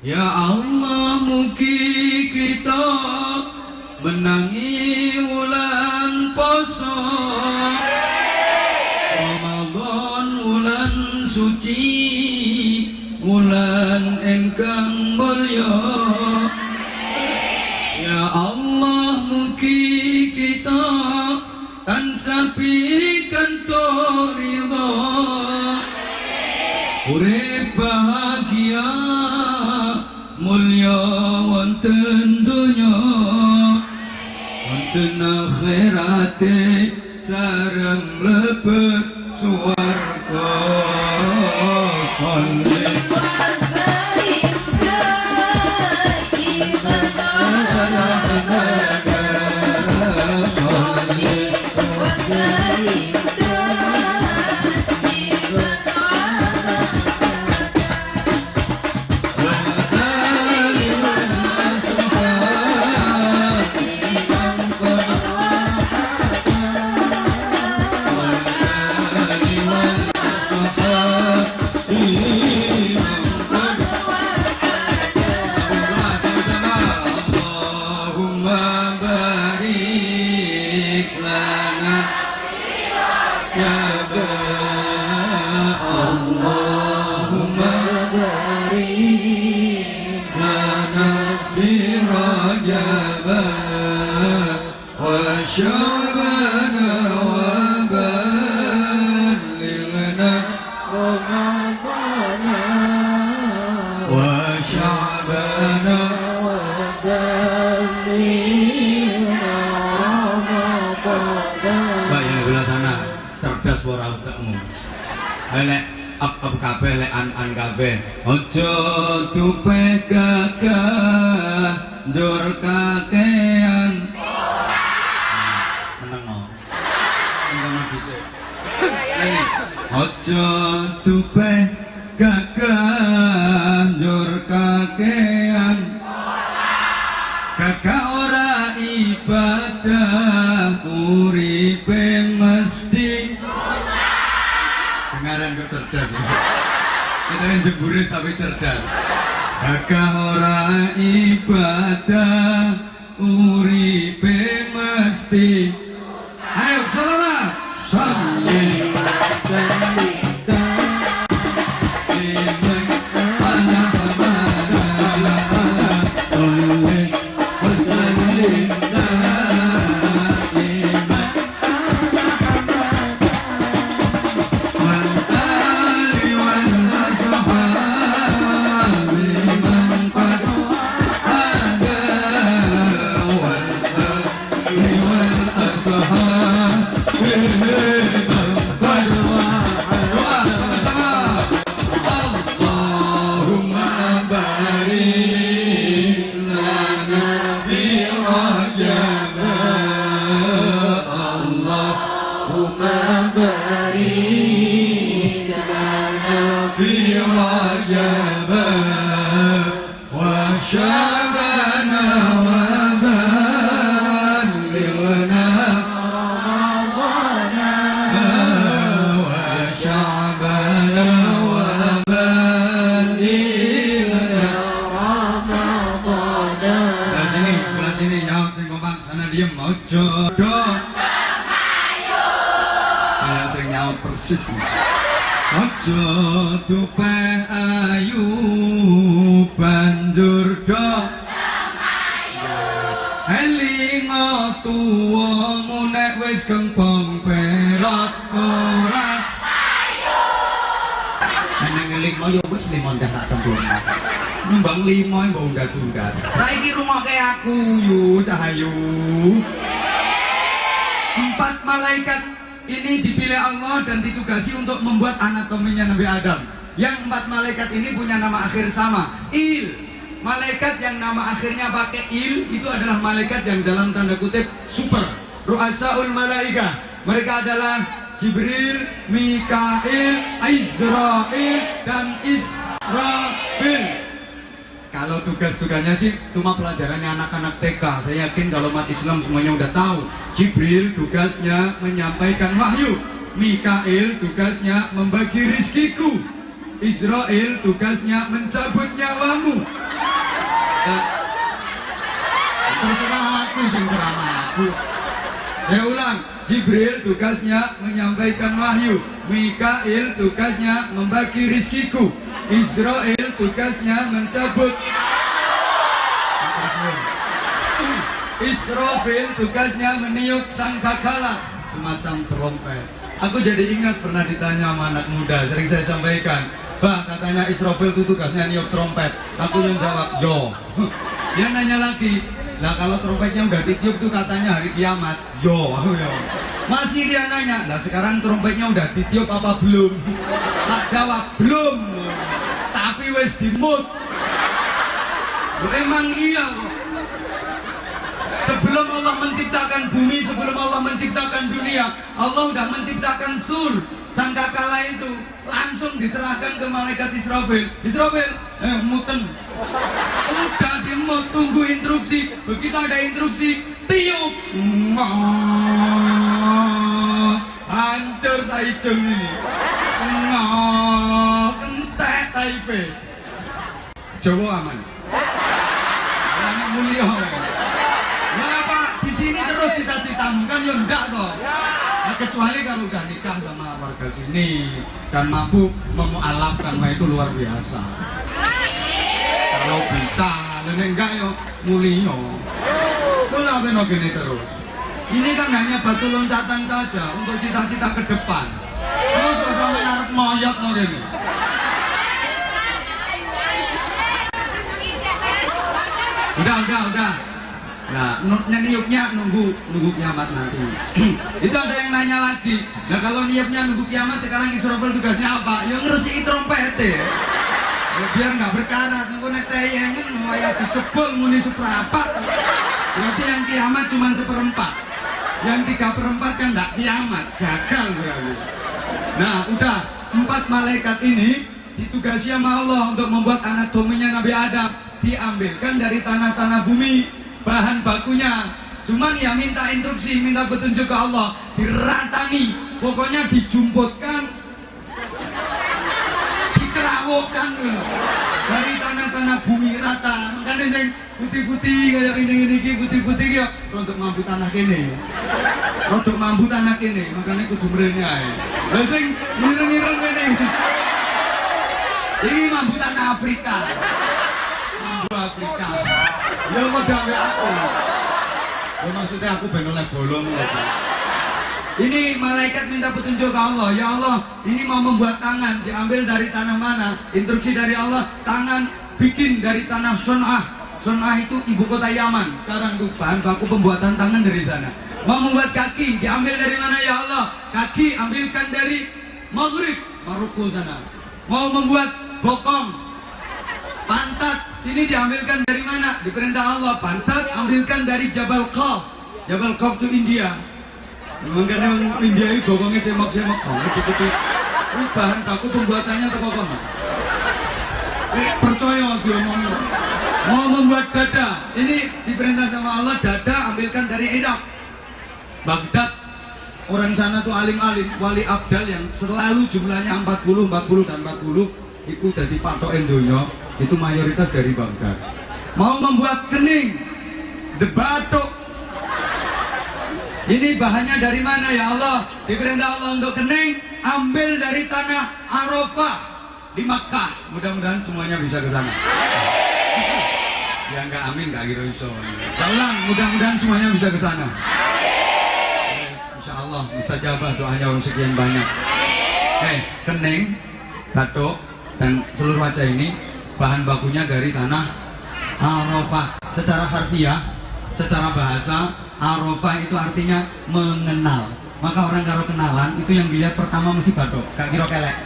S1: Ya Allah mugi kita menangi wulan poso Ramadan wulan suci wulan engkang mulya. Ya Allah mugi kita tansah pikantuk ridha urip bahagia mulya wonten donya wonten akhirate sareng mlebet swarga. Ojo tupe gagah njur kakean meneng dhisik. Ojo tupe gagah njur kakean gagah ora ibadah uripe mesti dengaran kok cerdas. Kita yang jeburis tapi cerdas. Gagah ora ibadah uripe mesti. Ayo sholawat. Sholli باركنا في رجب وشعبان وبلغنا رمضان وشعبان وبلغنا رمضان. Sebelah sini jawab sing kompak, sana diem ojo do. Sing jawab persis. Ojo tupe ayu banjur do elingo tuwamu nek wis kempong perot ora nang elingo yo wis limon dah tak sempurna mbang limo mbok unggat-unggat saiki rungokke aku yu cahayu 4 malaikat ini dipilih Allah dan ditugasi untuk membuat anatominya Nabi Adam. Yang 4 malaikat ini punya nama akhir sama, Il. Malaikat yang nama akhirnya pakai Il itu adalah malaikat yang dalam tanda kutip super. Ru'asaul malaika. Mereka adalah Jibril, Mikail, Israil, dan Israfil. Kalau tugas-tugasnya sih cuma pelajarannya anak-anak TK. Saya yakin kalau umat Islam semuanya udah tahu. Jibril tugasnya menyampaikan wahyu. Mikail tugasnya membagi rizkiku. Israel tugasnya mencabut nyawamu. Terserah aku sing ceramah aku. Saya ulang. Jibril tugasnya menyampaikan wahyu. Mikail tugasnya membagi rizkiku. Israel tugasnya mencabut. Israfil tugasnya meniup sangkakala, semacam trompet. Aku jadi ingat pernah ditanya sama anak muda, sering saya sampaikan, Bah, katanya Israfil itu tugasnya niup trompet. Aku yang jawab, yo. Dia nanya lagi, lah kalau trompetnya udah ditiup tuh katanya hari kiamat. Yo, aku yo. Masih dia nanya, lah sekarang trompetnya udah ditiup apa belum? Tak jawab, belum. Tapi wes dimut. Emang iya kok. Sebelum Allah menciptakan bumi, sebelum Allah menciptakan dunia, Allah udah menciptakan sur. Sangkakala itu langsung diserahkan ke malaikat Israfil. Israfil, muten. Udah dimut, tunggu instruksi. Begitu ada instruksi, tiup. Hancur taijung ini. Entek taipe. Jawa aman. Anak mulia. Kenapa di sini terus cita-citamu kan ya enggak toh. Nah, kecuali kalau udah nikah sama warga sini dan mampu memualafkan, itu luar biasa. Kalau bisa, lalu enggak ya mulia. Kenapa no gini terus? Ini kan hanya batu loncatan saja untuk cita-cita ke depan. Terus sampai narap moyot no gini. Udah. Nah, niupnya nunggu kiamat nanti. Itu ada yang nanya lagi. Nah, kalau niupnya nunggu kiamat, sekarang Israfil tugasnya apa? Ya ngeresiki trompet ya. Biar nggak berkarat. Nunggu nek tayangin ya disebul muni seperempat. Berarti yang kiamat cuma 1/4. Yang 3/4 kan nggak kiamat, gagal berarti. Nah, udah 4 malaikat ini ditugasi sama Allah untuk membuat anatominya Nabi Adam. Diambilkan dari tanah-tanah bumi, bahan bakunya. Cuman ya minta instruksi, minta petunjuk ke Allah, diratani, pokoknya dijumputkan, dikerawokkan dari tanah-tanah bumi rata. Makanya yang putih-putih kayak ini putih-putih ya, untuk mampu tanah ini, untuk mampu tanah ini, makanya kudu mrene ae. Lah sing ireng-ireng ini, ini mampu tanah Afrika. Afrika. Ya modal aku. Ya maksudnya aku ben oleh bolong lagi. Ini malaikat minta petunjuk ke Allah. Ya Allah, ini mau membuat tangan, diambil dari tanah mana? Instruksi dari Allah, tangan bikin dari tanah Son'ah. Son'ah itu ibu kota Yaman. Sekarang tuh bahan baku pembuatan tangan dari sana. Mau membuat kaki, diambil dari mana ya Allah? Kaki ambilkan dari Maghrib, Maroko sana. Mau membuat bokong, pantat, ini diambilkan dari mana? Diperintah Allah, pantat ambilkan dari Jabal Qaf. Jabal Qaf itu India. Mungkin yang India itu bokongnya semak-semak begitu. Ini bahan baku pembuatannya teko kono. Percaya dia mau membuat dada. Ini diperintah sama Allah, dada ambilkan dari Irak, Baghdad. Orang sana tuh alim-alim, wali abdal yang selalu jumlahnya 40 dan 40 itu jadi patok Indonya, itu mayoritas dari Baghdad. Mau membuat kening, batuk. Ini bahannya dari mana ya Allah? Diperintah Allah untuk kening, ambil dari tanah Arafah di Makkah. Mudah-mudahan semuanya bisa ke sana. Ya enggak amin, enggak kira iso. Ulang, mudah-mudahan semuanya bisa ke sana. Insya Allah bisa jabah doanya orang sekian banyak. Kening, batuk dan seluruh wajah ini bahan bakunya dari tanah Arafah. Secara harfiah, secara bahasa, Arafah itu artinya mengenal. Maka orang kalau kenalan itu yang dilihat pertama mesti batuk, gak kira kelek.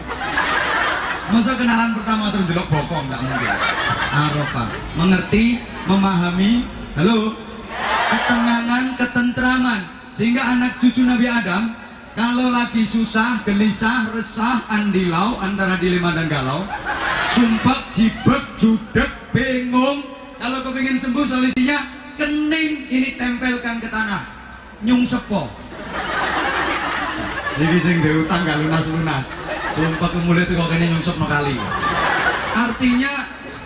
S1: Masa kenalan pertama terus delok bokong, gak mungkin. Arafah, mengerti, memahami, halo, ketenangan, ketentraman. Sehingga anak cucu Nabi Adam kalau lagi susah, gelisah, resah, andilau, antara dilema dan galau, sumpah, jibek, judek, bingung, kalau kepingin sembuh solusinya kening ini tempelkan ke tanah, nyung sepo. Jadi sing diutang gak lunas-lunas. Sumpah kemudian itu kok kene nyungsep no kali. Artinya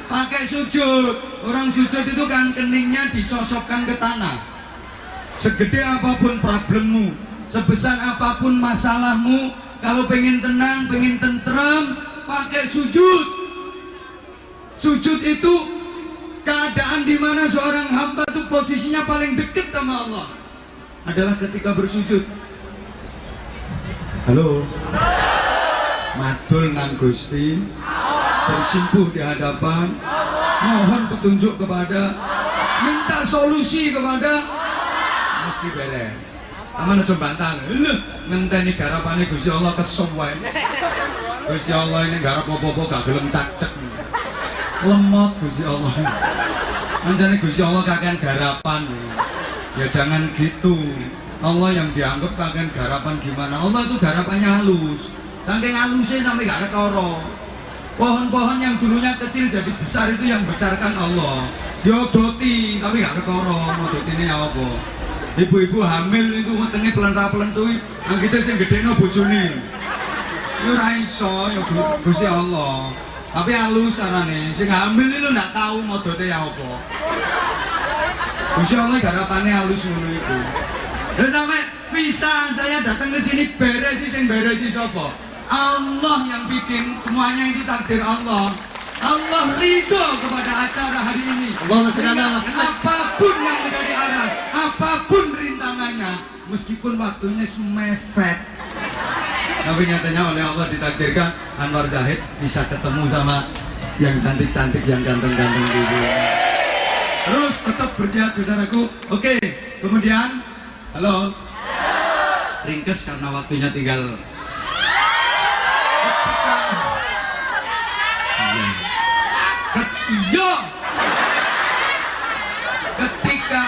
S1: pakai sujud. Orang sujud itu kan keningnya disosokkan ke tanah. Segede apapun problemmu, sebesar apapun masalahmu, kalau pengen tenang, pengen tentrem, pakai sujud. Sujud itu keadaan di mana seorang hamba itu posisinya paling dekat sama Allah adalah ketika bersujud. Halo, madul nang Gusti, bersimpuh di hadapan, mohon petunjuk kepada, minta solusi kepada, mesti beres. Aman aja bantah, ngenteni garapane Gusti Allah kesem wae. Gusti Allah ini garap apa-apa gak gelem cacek. Lemot Gusti Allah. Anjane Gusti Allah kakean garapan. Ya jangan gitu. Allah yang dianggap kakean garapan gimana? Allah itu garapannya halus. Saking halusnya sampai gak ketara. Pohon-pohon yang dulunya kecil jadi besar itu yang besarkan Allah. Diodoti tapi gak ketara. Modotine apa? Ibu-ibu hamil itu wetenge pelentah-pelentui, anggite sing gedheno bojone. Yo ora iso ya Gusti Allah. Tapi halus carane, sing hamil itu ndak tahu modote ya apa. Gusti Allah garapane halus ngono iku. Ya sampai bisa saya datang ke sini beresi sing beresi sapa? Allah yang bikin, semuanya itu takdir Allah. Allah ridho kepada acara hari ini. Apapun yang menjadi arah, apapun rintangannya, meskipun waktunya semepet, tapi nyatanya oleh Allah ditakdirkan Anwar Zahid bisa ketemu sama yang cantik-cantik, yang ganteng-ganteng gitu. Terus tetap berjihad saudaraku. Oke, kemudian halo. Ringkes karena waktunya tinggal. Iya. Ketika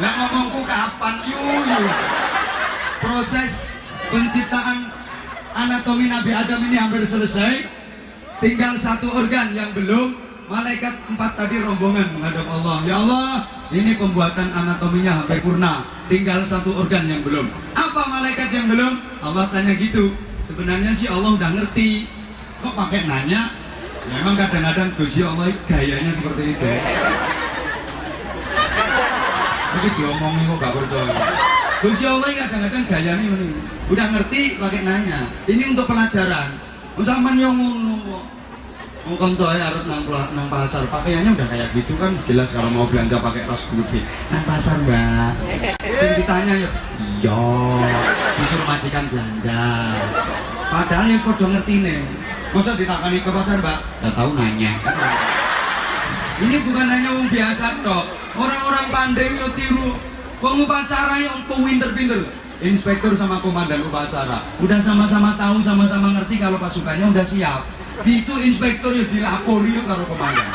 S1: nggak ngomongku kapan yuk. Proses penciptaan anatomi Nabi Adam ini hampir selesai. Tinggal satu organ yang belum. Malaikat 4 tadi rombongan menghadap Allah. Ya Allah, ini pembuatan anatominya hampir purna. Tinggal satu organ yang belum. Apa malaikat yang belum? Allah tanya gitu. Sebenarnya sih Allah udah ngerti. Kok pakai nanya? Memang kadang-kadang Gusti Allah gayanya seperti itu. Ini diomongin kok gak percaya. Gusti Allah kadang-kadang gayanya ini. Udah ngerti pakai nanya. Ini untuk pelajaran. Sampeyan yo ngono kok. Wong kancae arep nang pasar, pakaiannya udah kayak gitu kan jelas kalau mau belanja pakai tas putih. Nang pasar, Mbak. Sing ditanya ya, iya. Disuruh majikan belanja. Padahal ya padha ngertine. Masa ditakani ke pasar, Mbak? Enggak tahu nanya. Ini bukan hanya wong biasa tok. Orang-orang pandai yo tiru. Wong upacara yo pinter-pinter. Inspektur sama komandan upacara udah sama-sama tahu, sama-sama ngerti kalau pasukannya udah siap. Itu inspektur ya dilapori yuk karo komandan.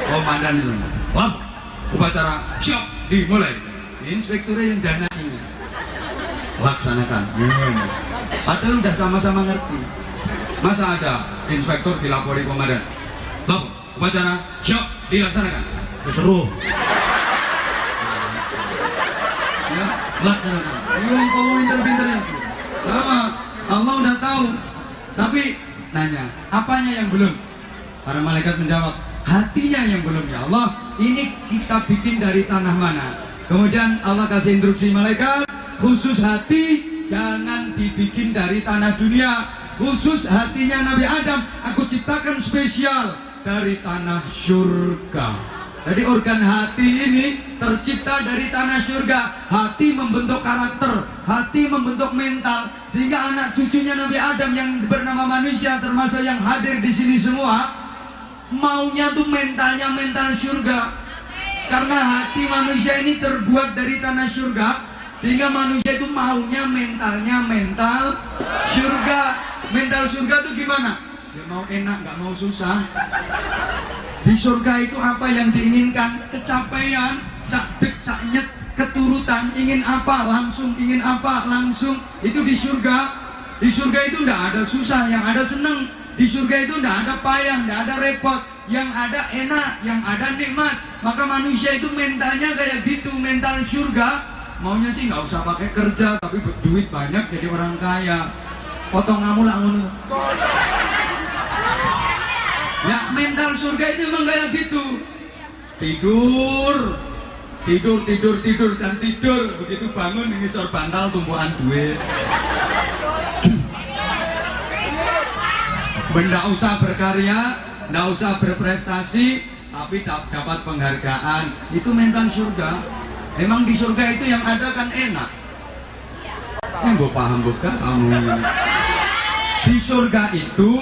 S1: Komandan itu, wah, upacara siap dimulai. Inspekturnya yang jangan ini. laksanakan. Padahal udah sama-sama ngerti. Masa ada inspektor dilapori komandan, Bang, upacara siap dilaksanakan. Seru. Ya, laksanakan. Kamu pinter-pinternya. Sama, Allah udah tahu. Tapi nanya, apanya yang belum? Para malaikat menjawab, hatinya yang belum. Ya Allah, ini kita bikin dari tanah mana? Kemudian Allah kasih instruksi malaikat, khusus hati jangan dibikin dari tanah dunia. Khusus hatinya Nabi Adam aku ciptakan spesial dari tanah surga. Jadi organ hati ini tercipta dari tanah surga. Hati membentuk karakter, hati membentuk mental, sehingga anak cucunya Nabi Adam yang bernama manusia, termasuk yang hadir di sini semua, maunya tuh mentalnya mental surga. Karena hati manusia ini terbuat dari tanah surga, sehingga manusia itu maunya mentalnya mental surga. Mental surga itu gimana? Ya mau enak, nggak mau susah. Di surga itu apa yang diinginkan? Kecapaian, sakdek, saknyet, keturutan. Ingin apa langsung, ingin apa langsung. Itu di surga. Di surga itu nggak ada susah, yang ada seneng. Di surga itu nggak ada payah, nggak ada repot. Yang ada enak, yang ada nikmat. Maka manusia itu mentalnya kayak gitu, mental surga. Maunya sih nggak usah pakai kerja, tapi berduit banyak jadi orang kaya. Potong ngamu lah ngono. Ya mental surga itu emang kayak gitu. Tidur dan tidur. Begitu bangun ngisor bantal tumpuan duit. Benda usah berkarya, nggak usah berprestasi, tapi dapat penghargaan. Itu mental surga. Emang di surga itu yang ada kan enak. Yang gue paham bukan kamu. Di surga itu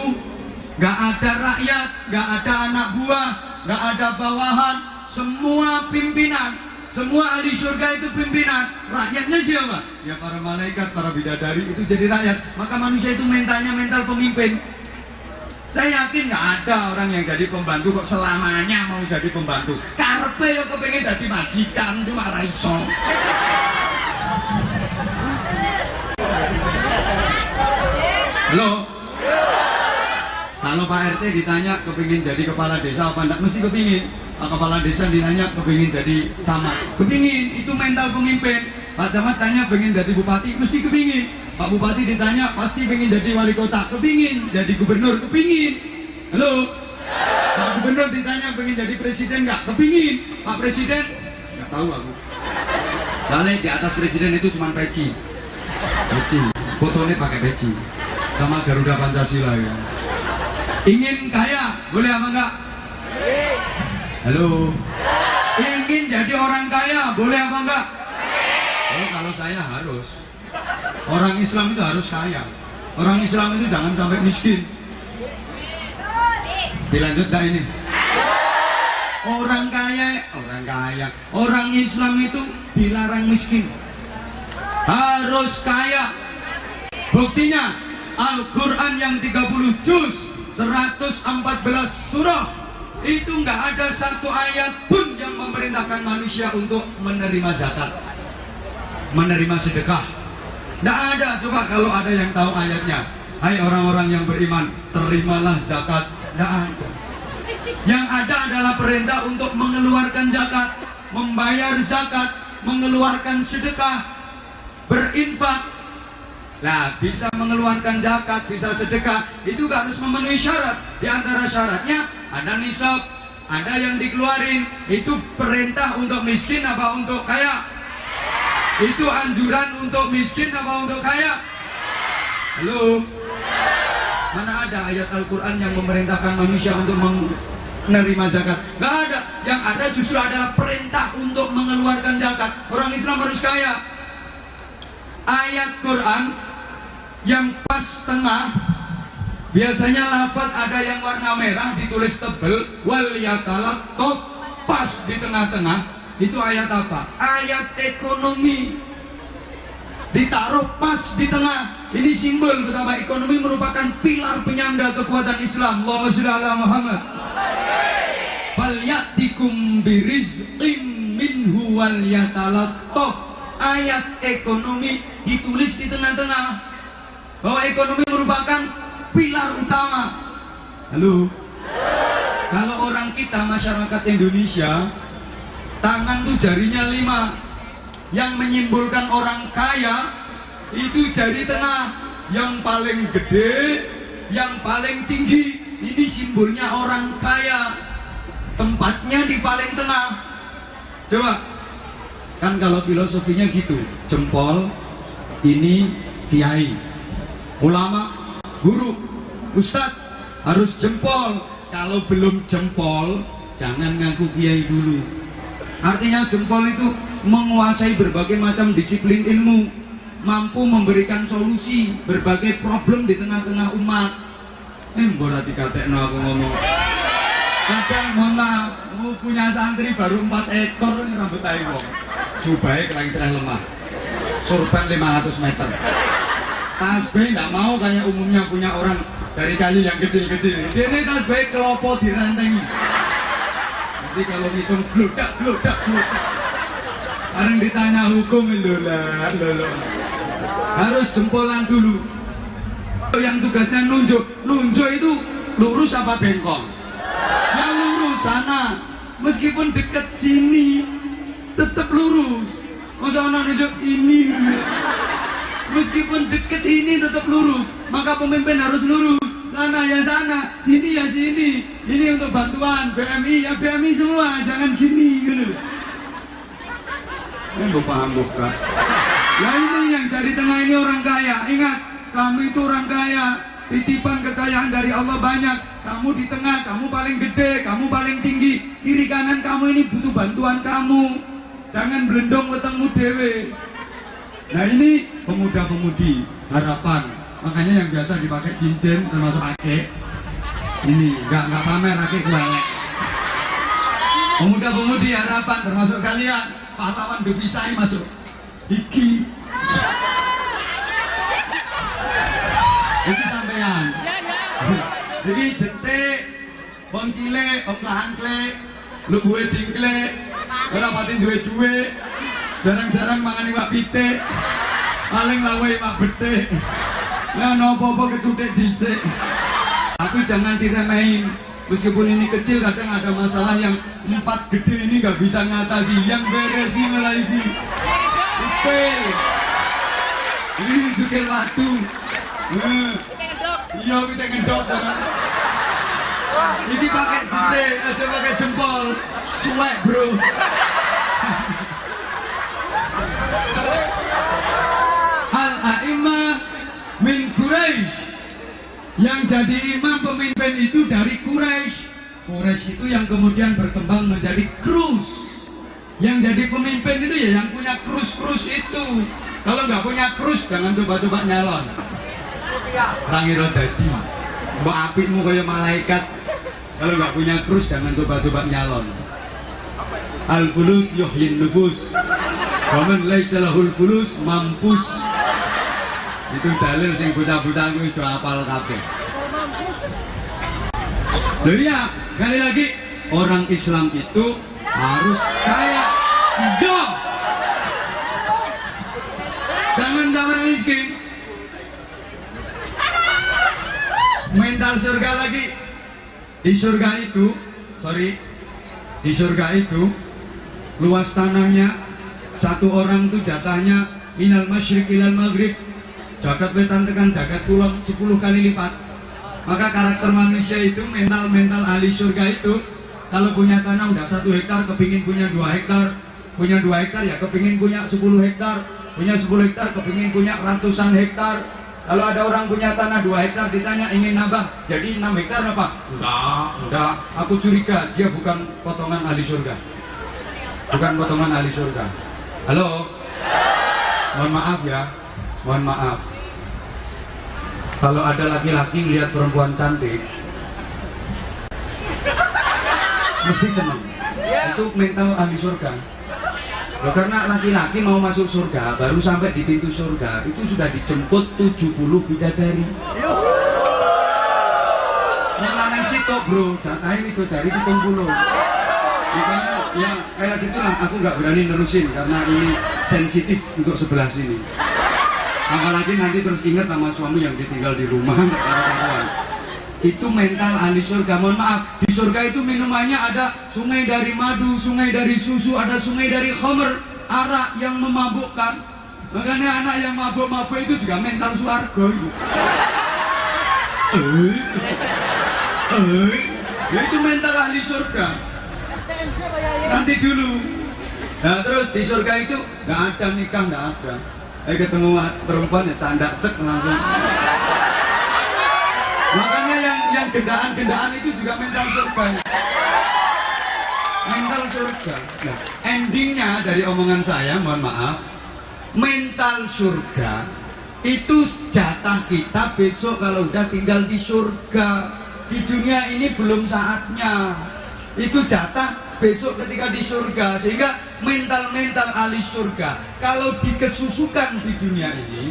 S1: gak ada rakyat, gak ada anak buah, gak ada bawahan, semua pimpinan, semua ahli surga itu pimpinan. Rakyatnya siapa? Ya para malaikat, para bidadari itu jadi rakyat. Maka manusia itu mentalnya mental pemimpin. Saya yakin gak ada orang yang jadi pembantu kok selamanya mau jadi pembantu. Karpe yo kepengen jadi majikan itu marah iso. Halo? Kalau Pak RT ditanya kepingin jadi kepala desa apa enggak? Mesti kepingin. Pak kepala desa ditanya kepingin jadi camat. Kepingin, itu mental pemimpin. Pak camat tanya pengen jadi bupati, mesti kepingin. Pak bupati ditanya pasti pengen jadi wali kota. Kepingin. Jadi gubernur, kepingin. Halo? Pak gubernur ditanya pengen jadi presiden enggak? Kepingin. Pak presiden? Enggak tahu aku. Soalnya di atas presiden itu cuma peci. Peci. Fotonya pakai peci. Sama Garuda Pancasila ya. Ingin kaya, boleh apa enggak? Halo? Ingin jadi orang kaya, boleh apa enggak? Oh, kalau saya harus. Orang Islam itu harus kaya. Orang Islam itu jangan sampai miskin. Dilanjut dah ini. Orang kaya. Orang Islam itu dilarang miskin. Harus kaya. Buktinya Al-Quran yang 30 juz 114 surah itu nggak ada satu ayat pun yang memerintahkan manusia untuk menerima zakat, menerima sedekah. Nggak ada. Coba kalau ada yang tahu ayatnya. Hai orang-orang yang beriman, terimalah zakat. Nggak ada. Yang ada adalah perintah untuk mengeluarkan zakat, membayar zakat, mengeluarkan sedekah, berinfak. Nah, bisa mengeluarkan zakat, bisa sedekah, itu harus memenuhi syarat. Di antara syaratnya ada nisab, ada yang dikeluarin. Itu perintah untuk miskin apa untuk kaya? Itu anjuran untuk miskin apa untuk kaya? Halo? Mana ada ayat Al-Quran yang memerintahkan manusia untuk menerima zakat? Gak ada. Yang ada justru adalah perintah untuk mengeluarkan zakat. Orang Islam harus kaya. Ayat Quran yang pas tengah, biasanya lafaz ada yang warna merah ditulis tebel, wal yatalattaf, pas di tengah-tengah. Itu ayat apa? Ayat ekonomi. Ditaruh pas di tengah. Ini simbol betapa ekonomi merupakan pilar penyangga kekuatan Islam. Allahumma shalli ala Muhammad. Fal ya'tikum birizqin minhu wal yatalattaf. ayat ekonomi ditulis di tengah-tengah bahwa ekonomi merupakan pilar utama. Halo. Kalau orang kita masyarakat Indonesia, tangan tuh jarinya 5. Yang menyimbolkan orang kaya itu jari tengah, yang paling gede, yang paling tinggi. Ini simbolnya orang kaya. Tempatnya di paling tengah. Coba, kan kalau filosofinya gitu, jempol ini kiai, ulama, guru, ustadz harus jempol. Kalau belum jempol, jangan ngaku kiai dulu. Artinya jempol itu menguasai berbagai macam disiplin ilmu, mampu memberikan solusi berbagai problem di tengah-tengah umat. Mbora dikatekno aku ngomong. Kadang mohon maaf, punya santri baru 4 ekor rambut tai wong. Jubahe kerang sereh lemah. Sorban 500 meter. Tasbih nggak mau kayak umumnya punya orang dari kayu yang kecil-kecil. Dia ini tasbih kelopo dirantengi. Jadi kalau ngitung blodak. Orang ditanya hukum lola. Harus jempolan dulu. Yang tugasnya nunjuk itu lurus apa bengkok? Yang lurus sana, meskipun deket sini, tetap lurus. Masa orang nunjuk ini, meskipun deket ini tetap lurus. Maka pemimpin harus lurus. Sana ya sana, sini ya sini. Ini untuk bantuan BMI ya BMI semua, jangan gini gitu. Ini paham bukan? Nah ini yang jadi tengah ini orang kaya. Ingat, kamu itu orang kaya. Titipan kekayaan dari Allah banyak. Kamu di tengah, kamu paling gede, kamu paling tinggi. Kiri kanan kamu ini butuh bantuan kamu. Jangan belendong wetengmu dewe. Nah ini pemuda-pemudi harapan. Makanya yang biasa dipakai cincin termasuk ake. Ini nggak pamer ake kuelek. Pemuda-pemudi harapan termasuk kalian. Pahlawan Devisai masuk. Iki. Itu sampean. Jadi jetik, wong cilik, oplahan klek, lu duwe dingklek, ora pati duwe, jarang-jarang mangan iwak pitik, paling lawe iwak betik. Lah nopo-nopo kecutik dhisik. Tapi jangan diremehin. Meskipun ini kecil, kadang ada masalah yang 4 gede ini nggak bisa ngatasi. Yang beresi malah ini. Upil. Ini juga waktu. Iya kita ngedok. Ini pakai jete, aja pakai jempol. Suwek bro. Al-A'imah min Quraisy. Yang jadi imam pemimpin itu dari Quraisy. Quraisy itu yang kemudian berkembang menjadi Krus. Yang jadi pemimpin itu ya yang punya krus-krus itu. Kalau nggak punya krus, jangan coba-coba nyalon. Rangira dadi. Mbok apikmu kaya malaikat. Kalau nggak punya krus, jangan coba-coba nyalon. Al-fulus yuhyin nufus. Wa man laisa lahul fulus mampus. Itu dalil sing bocah-bocah kuwi sudah hafal kabeh. Loh iya, sekali lagi orang Islam itu harus kaya. Iya. Jangan sampai miskin. Mental surga lagi. Di surga itu luas tanahnya satu orang itu jatahnya minal masyriq ilal maghrib. Jagat wetan tekan jagat kulon 10 kali lipat. Maka karakter manusia itu mental ahli surga itu kalau punya tanah udah 1 hektar kepingin punya 2 hektar, punya 2 hektar ya kepingin punya 10 hektar, punya 10 hektar kepingin punya ratusan hektar. Kalau ada orang punya tanah 2 hektar ditanya ingin nambah jadi 6 hektar apa? Enggak, aku curiga dia bukan potongan ahli surga. Bukan potongan ahli surga. Halo? Mohon maaf ya. Mohon maaf. Kalau ada laki-laki lihat perempuan cantik mesti senang. Itu mental ahli surga. Loh, karena laki-laki mau masuk surga baru sampai di pintu surga itu sudah dijemput 70 bidadari. Nah, nang situ bro, jatah ini dari 70. Makanya ya kayak gitulah, aku nggak berani nerusin karena ini sensitif untuk sebelah sini. Apalagi nanti terus ingat sama suami yang ditinggal di rumah karuan. Itu mental ahli surga. Mohon maaf, di surga itu minumannya ada sungai dari madu, sungai dari susu, ada sungai dari khamr, arak yang memabukkan. Makanya anak yang mabuk-mabuk itu juga mental surga. Ya itu mental ahli surga. Nanti dulu. Nah terus di surga itu nggak ada nikah, nggak ada. Ketemu perempuan ya tanda cek langsung. Makanya yang gendaan-gendaan itu juga mental surga. Mental surga. Nah, endingnya dari omongan saya, mohon maaf, mental surga itu jatah kita besok kalau udah tinggal di surga. Di dunia ini belum saatnya. Itu jatah besok ketika di surga. Sehingga mental-mental ahli surga kalau dikesusukan di dunia ini,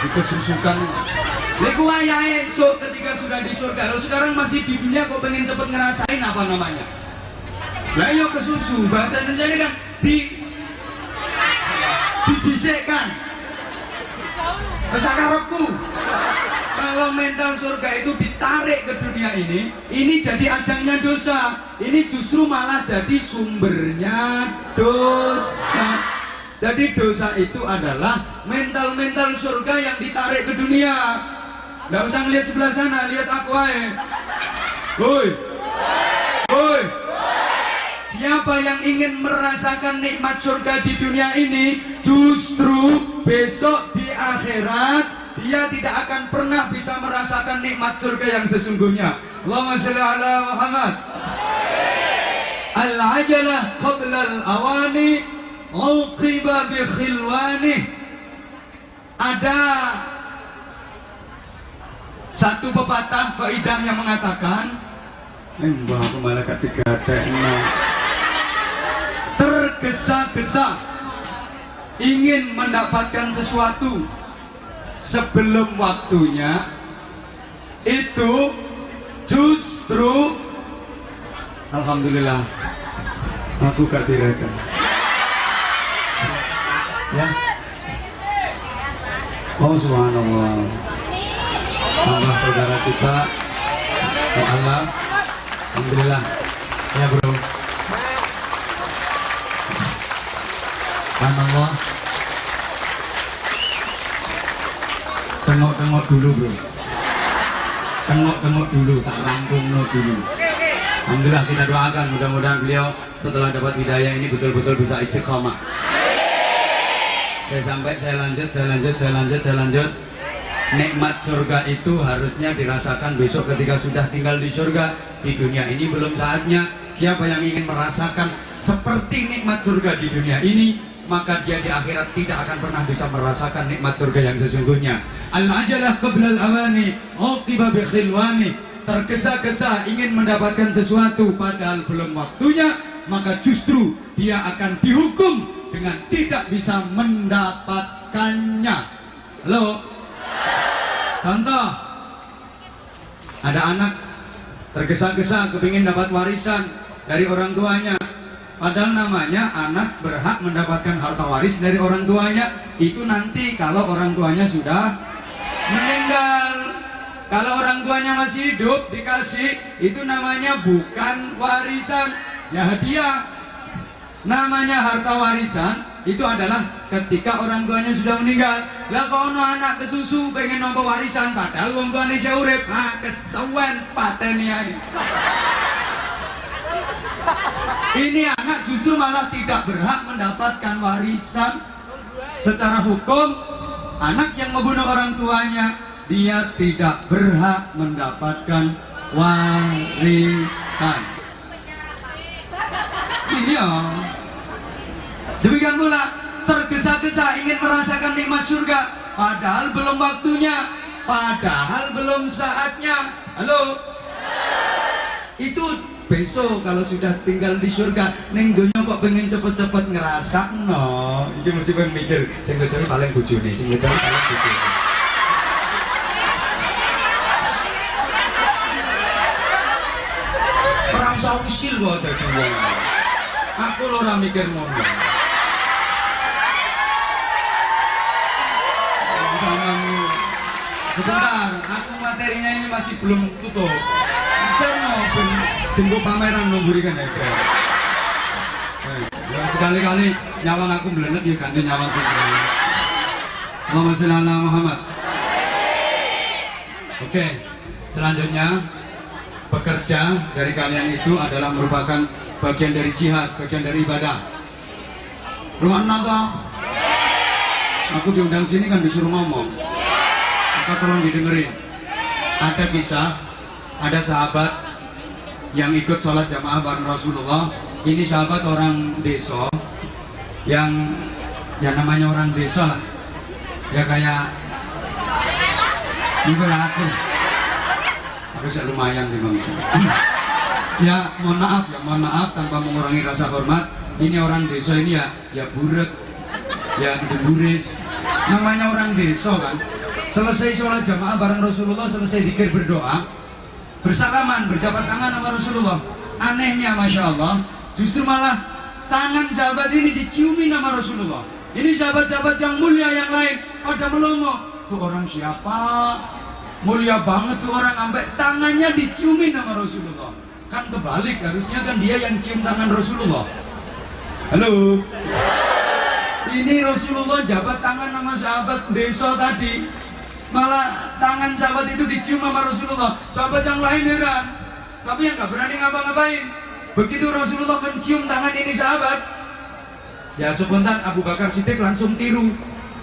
S1: dikesusukan leku wayahe esok ketika sudah di surga. Kalau sekarang masih di dunia kok pengen cepet ngerasain apa namanya? Lah iya kesusu. Bahasa Indonesia ini kan dibisikkan. Sakarepku. Kalau mental surga itu ditarik ke dunia ini jadi ajangnya dosa. Ini justru malah jadi sumbernya dosa. Jadi dosa itu adalah mental-mental surga yang ditarik ke dunia. Nggak usah ngeliat sebelah sana, lihat aku aja. Woi, woi. Siapa yang ingin merasakan nikmat surga di dunia ini, justru besok di akhirat dia tidak akan pernah bisa merasakan nikmat surga yang sesungguhnya. Allahumma shalli ala Muhammad. Al-ajalah qabla al-awani uqiba bi khilwani. Ada satu pepatah kaidah yang mengatakan, mbah aku malah ketiga-tiganya tergesa-gesa ingin mendapatkan sesuatu sebelum waktunya, itu justru alhamdulillah aku kadirakan ya. Oh subhanallah, Allah saudara kita ya Allah, alhamdulillah ya bro. Subhanallah. Tengok-tengok dulu bro, tengok-tengok dulu, tak rangkum dulu. Alhamdulillah kita doakan mudah-mudahan beliau setelah dapat hidayah ini betul-betul bisa istiqomah. Saya lanjut. Nikmat surga itu harusnya dirasakan besok ketika sudah tinggal di surga. Di dunia ini belum saatnya. Siapa yang ingin merasakan seperti nikmat surga di dunia ini, maka dia di akhirat tidak akan pernah bisa merasakan nikmat surga yang sesungguhnya. Al-ajalah qabla al-awani uqiba bi khilwani. Tergesa-gesa ingin mendapatkan sesuatu padahal belum waktunya, maka justru dia akan dihukum dengan tidak bisa mendapatkannya. Halo? Contoh, ada anak tergesa-gesa kepingin dapat warisan dari orang tuanya. Padahal namanya anak berhak mendapatkan harta waris dari orang tuanya itu nanti kalau orang tuanya sudah meninggal. Kalau orang tuanya masih hidup dikasih, itu namanya bukan warisan, ya hadiah. Namanya harta warisan itu adalah ketika orang tuanya sudah meninggal. Lah kono anak kesusu pengen nampa warisan padahal wong tuane isih urip, kesuwen pateni ae. Ini anak justru malah tidak berhak mendapatkan warisan. Secara hukum, anak yang membunuh orang tuanya, dia tidak berhak mendapatkan warisan. Iya. Demikian pula tergesa-gesa ingin merasakan nikmat surga, padahal belum waktunya, padahal belum saatnya. Halo? Itu besok kalau sudah tinggal di surga, neng donya kok pengen cepet-cepet ngerasakno. Iki mesti pengen mikir, sing bojone paling bojone, sing wedok paling bojone. Perang saung usil kok dadi wong. Aku lho ora mikir ngono. Sebentar, aku materinya ini masih belum tutup. Cerno ben denggo pameran nungguri kan ya. Sekali-kali nyawang aku melenet ya ganti nyawang sendiri. Allahumma sholli ala Muhammad. Oke, selanjutnya bekerja dari kalian itu adalah merupakan bagian dari jihad, bagian dari ibadah. Rumah naga. Aku diundang sini kan disuruh ngomong. Maka tolong didengerin. Ada kisah, ada sahabat yang ikut sholat jamaah bareng Rasulullah. Ini sahabat orang desa yang ya namanya orang desa lah. Ya kayak juga aku sih lumayan sih bang. Ya mohon maaf tanpa mengurangi rasa hormat. Ini orang desa ini ya buret, ya jemburis. Namanya orang desa kan. Selesai sholat jamaah bareng Rasulullah, selesai zikir berdoa, bersalaman, berjabat tangan sama Rasulullah. Anehnya masya Allah, justru malah tangan sahabat ini diciumi nama Rasulullah. Ini sahabat-sahabat yang mulia yang lain pada melongo. Tuh orang siapa? Mulia banget tuh orang, sampai tangannya diciumi nama Rasulullah. Kan kebalik, harusnya kan dia yang cium tangan Rasulullah. Halo. Ini Rasulullah jabat tangan nama sahabat desa tadi, malah tangan sahabat itu dicium sama Rasulullah. Sahabat yang lain heran, tapi yang gak berani ngapa-ngapain. Begitu Rasulullah mencium tangan ini sahabat, ya sebentar Abu Bakar Siddiq langsung tiru.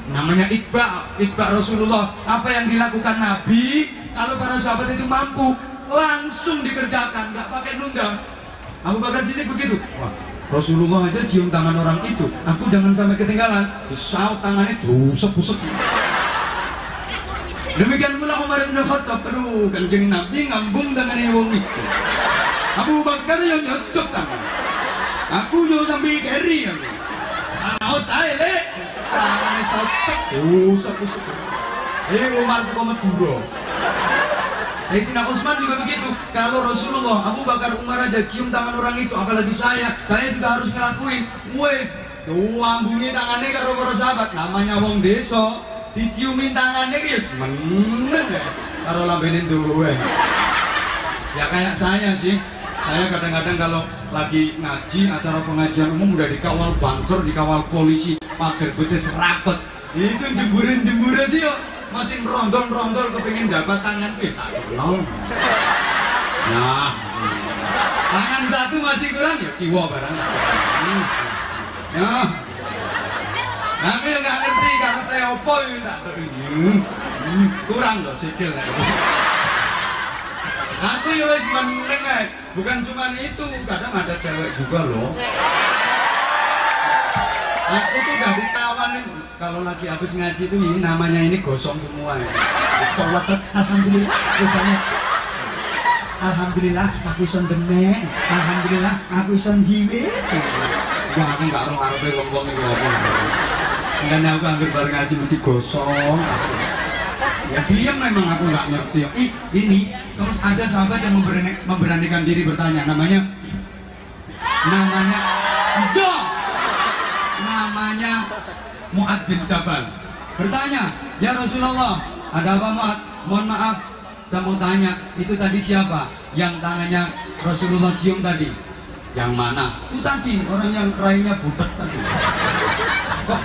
S1: Namanya itba Rasulullah. Apa yang dilakukan Nabi, kalau para sahabat itu mampu, langsung dikerjakan, gak pakai nunda. Abu Bakar Siddiq begitu. Wah, Rasulullah aja cium tangan orang itu, aku jangan sampai ketinggalan. Disaut tangannya busek-busek. Demikian pula Umar bin Khattab, aduh kanjeng Nabi ngambung tangan wong itu. Abu Bakar yang nyocok tangan. Aku yo sampai keri aku. Saut ae le. Tangannya saut busek-busek. Umar kok Madura. Sayyidina Utsman juga begitu. Kalau Rasulullah, Abu Bakar, Umar aja cium tangan orang itu, apalagi saya juga harus ngelakuin. Wes, ambungi tangannya karo para sahabat. Namanya wong desa, diciumin tangannya dia meneng ya. Karo lambenin duwe. Ya kayak saya sih. Saya kadang-kadang kalau lagi ngaji, acara pengajian umum udah dikawal banser, dikawal polisi, pagar betis rapet. Itu jemburin sih yo. Masih rondol kepingin jabat tangan wis tak kenal. Nah, tangan satu masih kurang ya kiwa barang. Ya. Aku yang nggak ngerti karena saya opo ya tak kurang loh sikil. Aku ya wis meneng ae. Bukan cuma itu, kadang ada cewek juga loh. Aku tuh udah ditawarin kalau lagi habis ngaji tuh ini namanya ini gosong semua ya. Coba alhamdulillah biasanya. Alhamdulillah aku ison demek. Alhamdulillah aku ison jiwit. Wah aku nggak roh arepe wong-wong iki apa. Dan aku anggap bareng ngaji mesti gosong. Ya diam memang aku nggak ngerti. Ini terus ada sahabat yang memberanikan diri bertanya, namanya Mu'ad bin Jabal. Bertanya, ya Rasulullah, ada apa Mu'ad? Mohon maaf, saya mau tanya, itu tadi siapa? Yang tangannya Rasulullah cium tadi? Yang mana? Itu tadi, orang yang rainya butek tadi. Kok?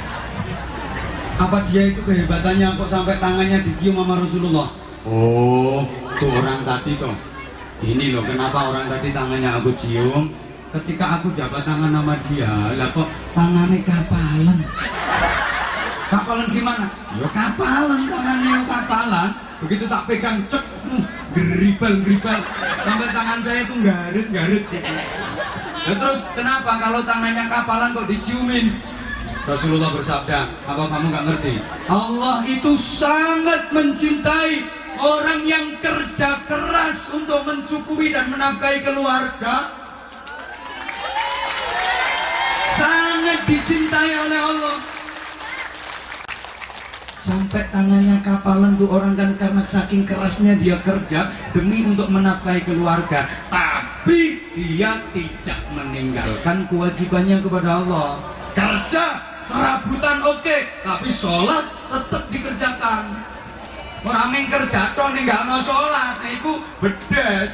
S1: Apa dia itu kehebatannya kok sampai tangannya dicium sama Rasulullah? Oh, tuh orang tadi toh. Ini loh, kenapa orang tadi tangannya aku cium? Ketika aku jabat tangan sama dia, lah kok tangannya kapalan. Kapalan gimana? Ya kapalan, tangannya kapalan. Begitu tak pegang, cek, geribal. Sampai tangan saya itu garit. Nah, terus kenapa kalau tangannya kapalan kok diciumin? Rasulullah bersabda, apa kamu nggak ngerti? Allah itu sangat mencintai orang yang kerja keras untuk mencukupi dan menafkahi keluarga. Sangat dicintai oleh Allah. Sampai tangannya kapalan tuh orang kan karena saking kerasnya dia kerja demi untuk menafkahi keluarga. Tapi dia tidak meninggalkan kewajibannya kepada Allah. Kerja serabutan oke, tapi sholat tetap dikerjakan. Orang yang kerja toh ninggalno sholat, nah itu bedes.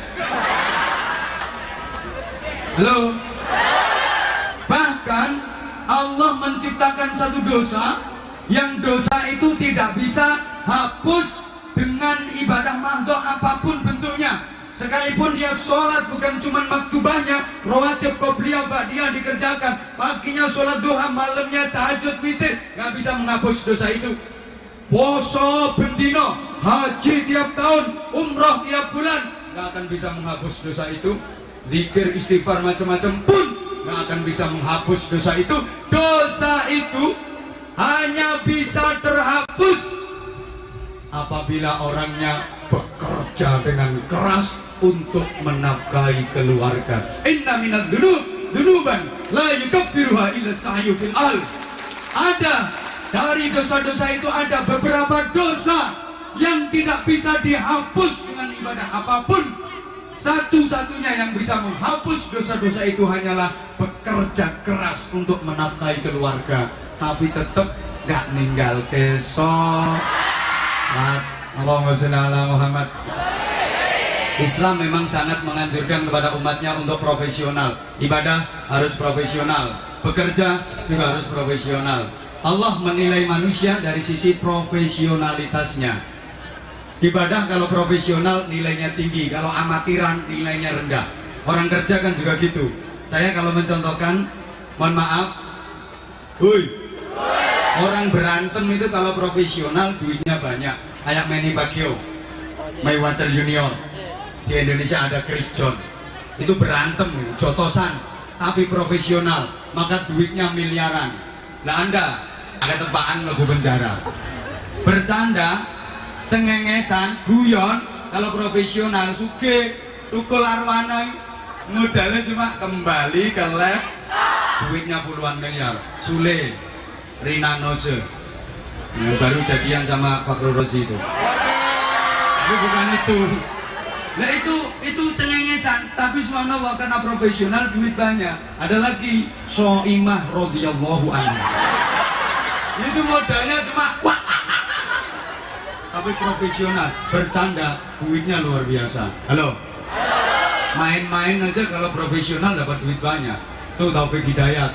S1: Halo. Bahkan Allah menciptakan satu dosa yang dosa itu tidak bisa hapus dengan ibadah mahdoh apapun bentuknya. Sekalipun dia sholat bukan cuma maktubahnya, rawatib, qobliyah, ba'diyah dikerjakan, paginya sholat duha, malamnya tahajud, witir, nggak bisa menghapus dosa itu. Poso bendino, haji tiap tahun, umroh tiap bulan, nggak akan bisa menghapus dosa itu. Zikir, istighfar, macam-macam pun nggak akan bisa menghapus dosa itu. Dosa itu hanya bisa terhapus apabila orangnya bekerja dengan keras untuk menafkahi keluarga. Inna minadz dzunuban la yukaffiruha illa sa'yu fil al. Ada dari dosa-dosa itu ada beberapa dosa yang tidak bisa dihapus dengan ibadah apapun. Satu-satunya yang bisa menghapus dosa-dosa itu hanyalah bekerja keras untuk menafkahi keluarga, tapi tetap gak ninggal sholat. Allahumma shalli ala Muhammad. Islam memang sangat menganjurkan kepada umatnya untuk profesional. Ibadah harus profesional, bekerja juga harus profesional. Allah menilai manusia dari sisi profesionalitasnya. Ibadah kalau profesional nilainya tinggi, kalau amatiran nilainya rendah. Orang kerja kan juga gitu. Saya kalau mencontohkan, mohon maaf, orang berantem itu kalau profesional duitnya banyak. Kayak Manny Pacquiao, Mayweather Junior. Di Indonesia ada Chris John. Itu berantem, jotosan, tapi profesional, maka duitnya miliaran. Nah Anda ada tepaan lagu penjara. Bercanda, cengengesan, guyon, kalau profesional suge, tukul arwana, modalnya cuma kembali ke lab, duitnya puluhan miliar. Sule, Rina Nose, baru jadian sama Fakhrul Razi itu. Tapi bukan itu. Nah itu cengengesan, tapi subhanallah karena profesional duit banyak. Ada lagi Soimah radhiyallahu anha. Itu modalnya cuma tapi profesional, bercanda, duitnya luar biasa. Halo. Main-main aja kalau profesional dapat duit banyak. Tuh Taufik Hidayat,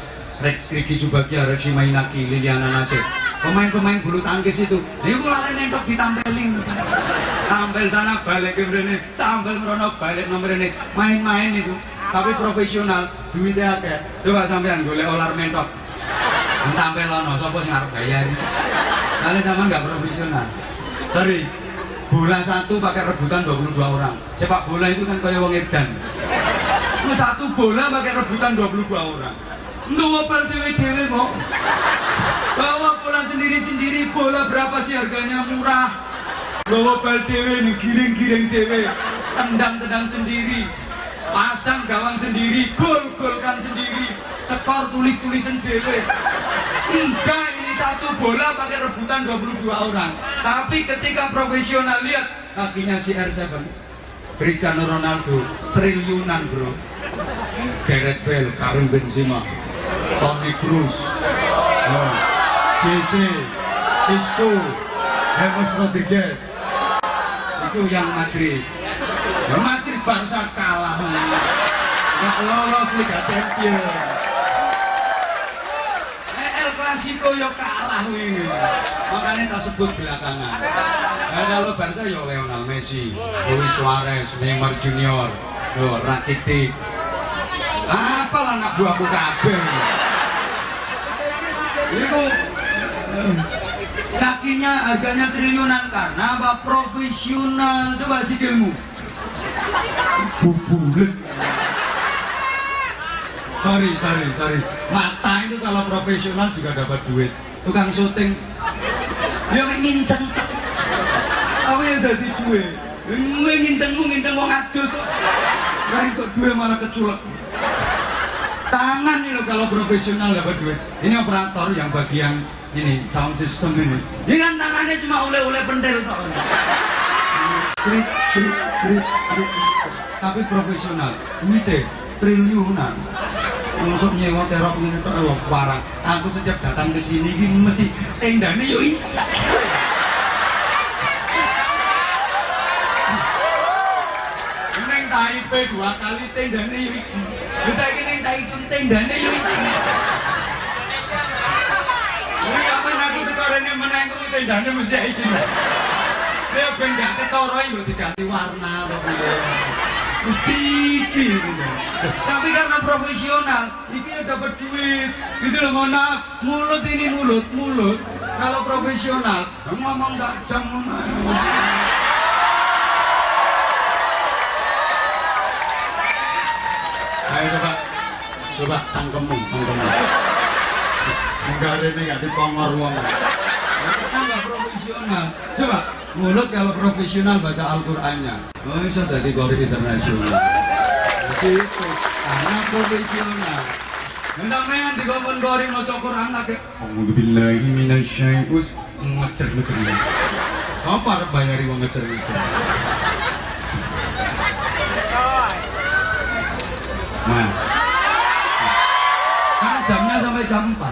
S1: Riki Subagia, Reksi Mainaki, Liliana Nasir. Pemain-pemain bulu tangkis itu. Ini kok lari nentok ditampelin. Tampil sana balik ke sini, tampil merono balik nomor ini. Main-main itu. Tapi profesional, duitnya akeh. Coba sampean golek olar mentok. Tampil lono, sapa sing arep bayar. Kalian sama nggak profesional. Sorry. Bola satu pakai rebutan 22 orang. Sepak bola itu kan kayak wong edan. Itu satu bola pakai rebutan 22 orang. Nggak bal dewe-dewe kok. Bawa bola sendiri-sendiri, bola berapa sih harganya, murah. Bawa bal dewe nih, giring-giring dewe, tendang-tendang sendiri, pasang gawang sendiri, gol-golkan sendiri, skor tulis-tulisan dewe. Enggak, ini satu bola pakai rebutan 22 orang. Tapi ketika profesional lihat kakinya si R7, Cristiano Ronaldo, triliunan bro. Gareth Bale, Karim Benzema, Toni Kroos, JC, Isco, James Rodriguez. Itu yang Madrid. Madrid Barca kalah. Nggak lolos Liga Champions. El Clasico yo kalah ini. Makanya tak sebut belakangan. Nah, kalau Barca yo Lionel Messi, Luis Suarez, Neymar Junior, Rakitic. Apalah anak buahku kabeh. Itu kakinya harganya triliunan karena apa? Profesional. Coba sikilmu. Bubulet. Sorry. Mata itu kalau profesional juga dapat duit. Tukang syuting yang nginceng. Apa yang jadi duit? Nginceng wong adus. Lain kok duit malah keculek. Tangan ini kalau profesional dapat duit. Ini operator yang bagian ini sound system ini. Ini kan tangannya cuma ule-ule pentil tok. Srit. Tapi profesional. Duitnya triliunan. Untuk nyewa terop ini tuh barang. Aku setiap datang ke sini ini mesti tendane yo iki. Neng Taipei 2 kali tendane yo iki. Wis saiki ning Taichung tendane yo iki. Ini kapan aku tekorene meneng kok tendane mesti iki. Saya ben gak ketara yo diganti warna apa piye. Mesti iki gitu. Tapi karena profesional, iki ya dapat duit. Gitu loh, mohon maaf. Mulut ini mulut. Kalau profesional, ngomong gak jam. Ayo coba cangkemmu. Enggak ini gak dipongor wong. Karena gak profesional. Coba mulut kalau profesional baca Al-Qur'annya. Oh, bisa jadi qori internasional. Gitu. Karena profesional. Hendak main di qori maca Qur'an lagi. Alhamdulillah minasyai'us ngecer. Apa arep bayari wong ngecer. Nah. Kan jamnya sampai jam 4.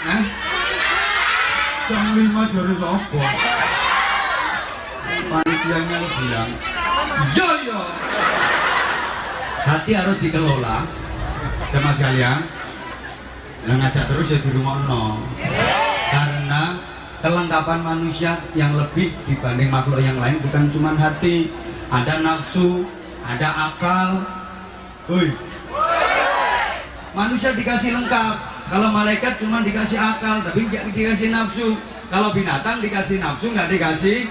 S1: Nah. Jam 5 dari sopo. Panitianya bilang, yo. Hati harus dikelola. Jemaah sekalian, yang ngajak terus ya di rumah no. Karena kelengkapan manusia yang lebih dibanding makhluk yang lain bukan cuma hati, ada nafsu, ada akal. Woi. Manusia dikasih lengkap. Kalau malaikat cuma dikasih akal, tapi nggak dikasih nafsu. Kalau binatang dikasih nafsu, nggak dikasih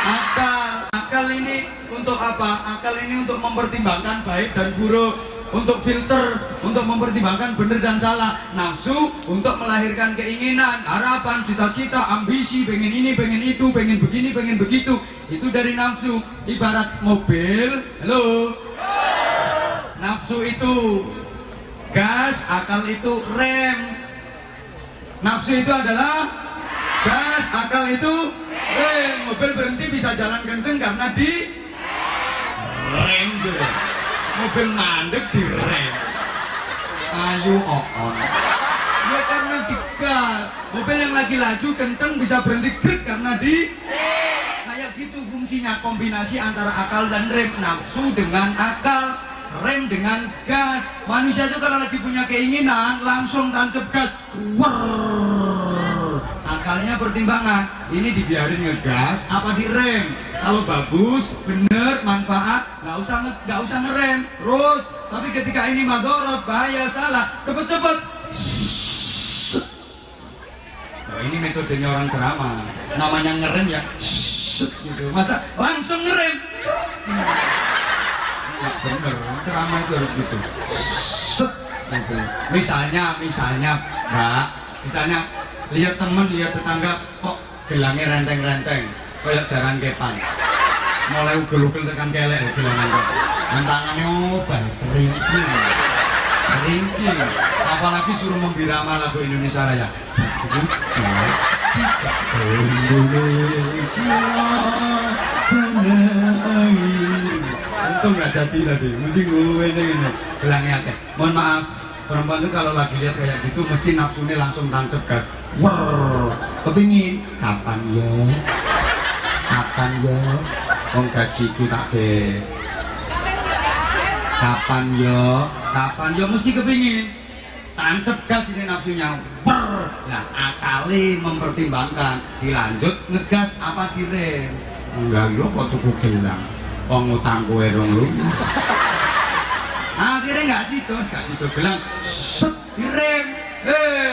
S1: akal. Akal ini untuk apa? Akal ini untuk mempertimbangkan baik dan buruk, untuk filter, untuk mempertimbangkan benar dan salah. Nafsu untuk melahirkan keinginan, harapan, cita-cita, ambisi, pengen ini, pengen itu, pengen begini, pengen begitu. Itu dari nafsu. Ibarat mobil, halo. Nafsu itu gas, akal itu rem. Nafsu itu adalah gas, akal itu rem. Mobil berhenti bisa jalan kenceng karena di rem juga. Mobil mandek di rem. Ayo on. Ya karena di gas. Mobil yang lagi laju kenceng bisa berhenti grek karena di kayak gitu fungsinya, kombinasi antara akal dan rem. Nafsu dengan akal, rem dengan gas. Manusia itu kalau lagi punya keinginan langsung tancap gas. Wrrr. Akalnya pertimbangan, ini dibiarin ngegas apa direm. Kalau bagus, bener, manfaat, nggak usah ngerem terus. Tapi ketika ini madorot, bahaya, salah, cepet-cepet. Nah, ini metodenya orang ceramah. Namanya ngerem ya. Gitu. Masa langsung ngerem? Nggak bener, ceramah itu harus gitu. Gitu. Misalnya, Mbak, lihat temen, lihat tetangga, kok gelangnya renteng-renteng, kayak jaran kepan. Mulai ugel-ugel tekan kelek, gelangan kok. Tangannya obah, keringking. Apalagi suruh membirama lagu Indonesia Raya. Indonesia tanah air. Untung nggak jadi tadi, mesti gue ini gelangnya akeh. Mohon maaf, perempuan itu kalau lagi lihat kayak gitu mesti nafsunya langsung tancap gas. Wow, kepingin kapan ya wong gajiku tak ke kapan ya mesti kepingin tancap gas ini nafsunya. Nah, akali mempertimbangkan dilanjut ngegas apa direm. Enggak yo kok cukup gelang wong utang kowe rong lunas. Akhirnya gak situ gelang set direm.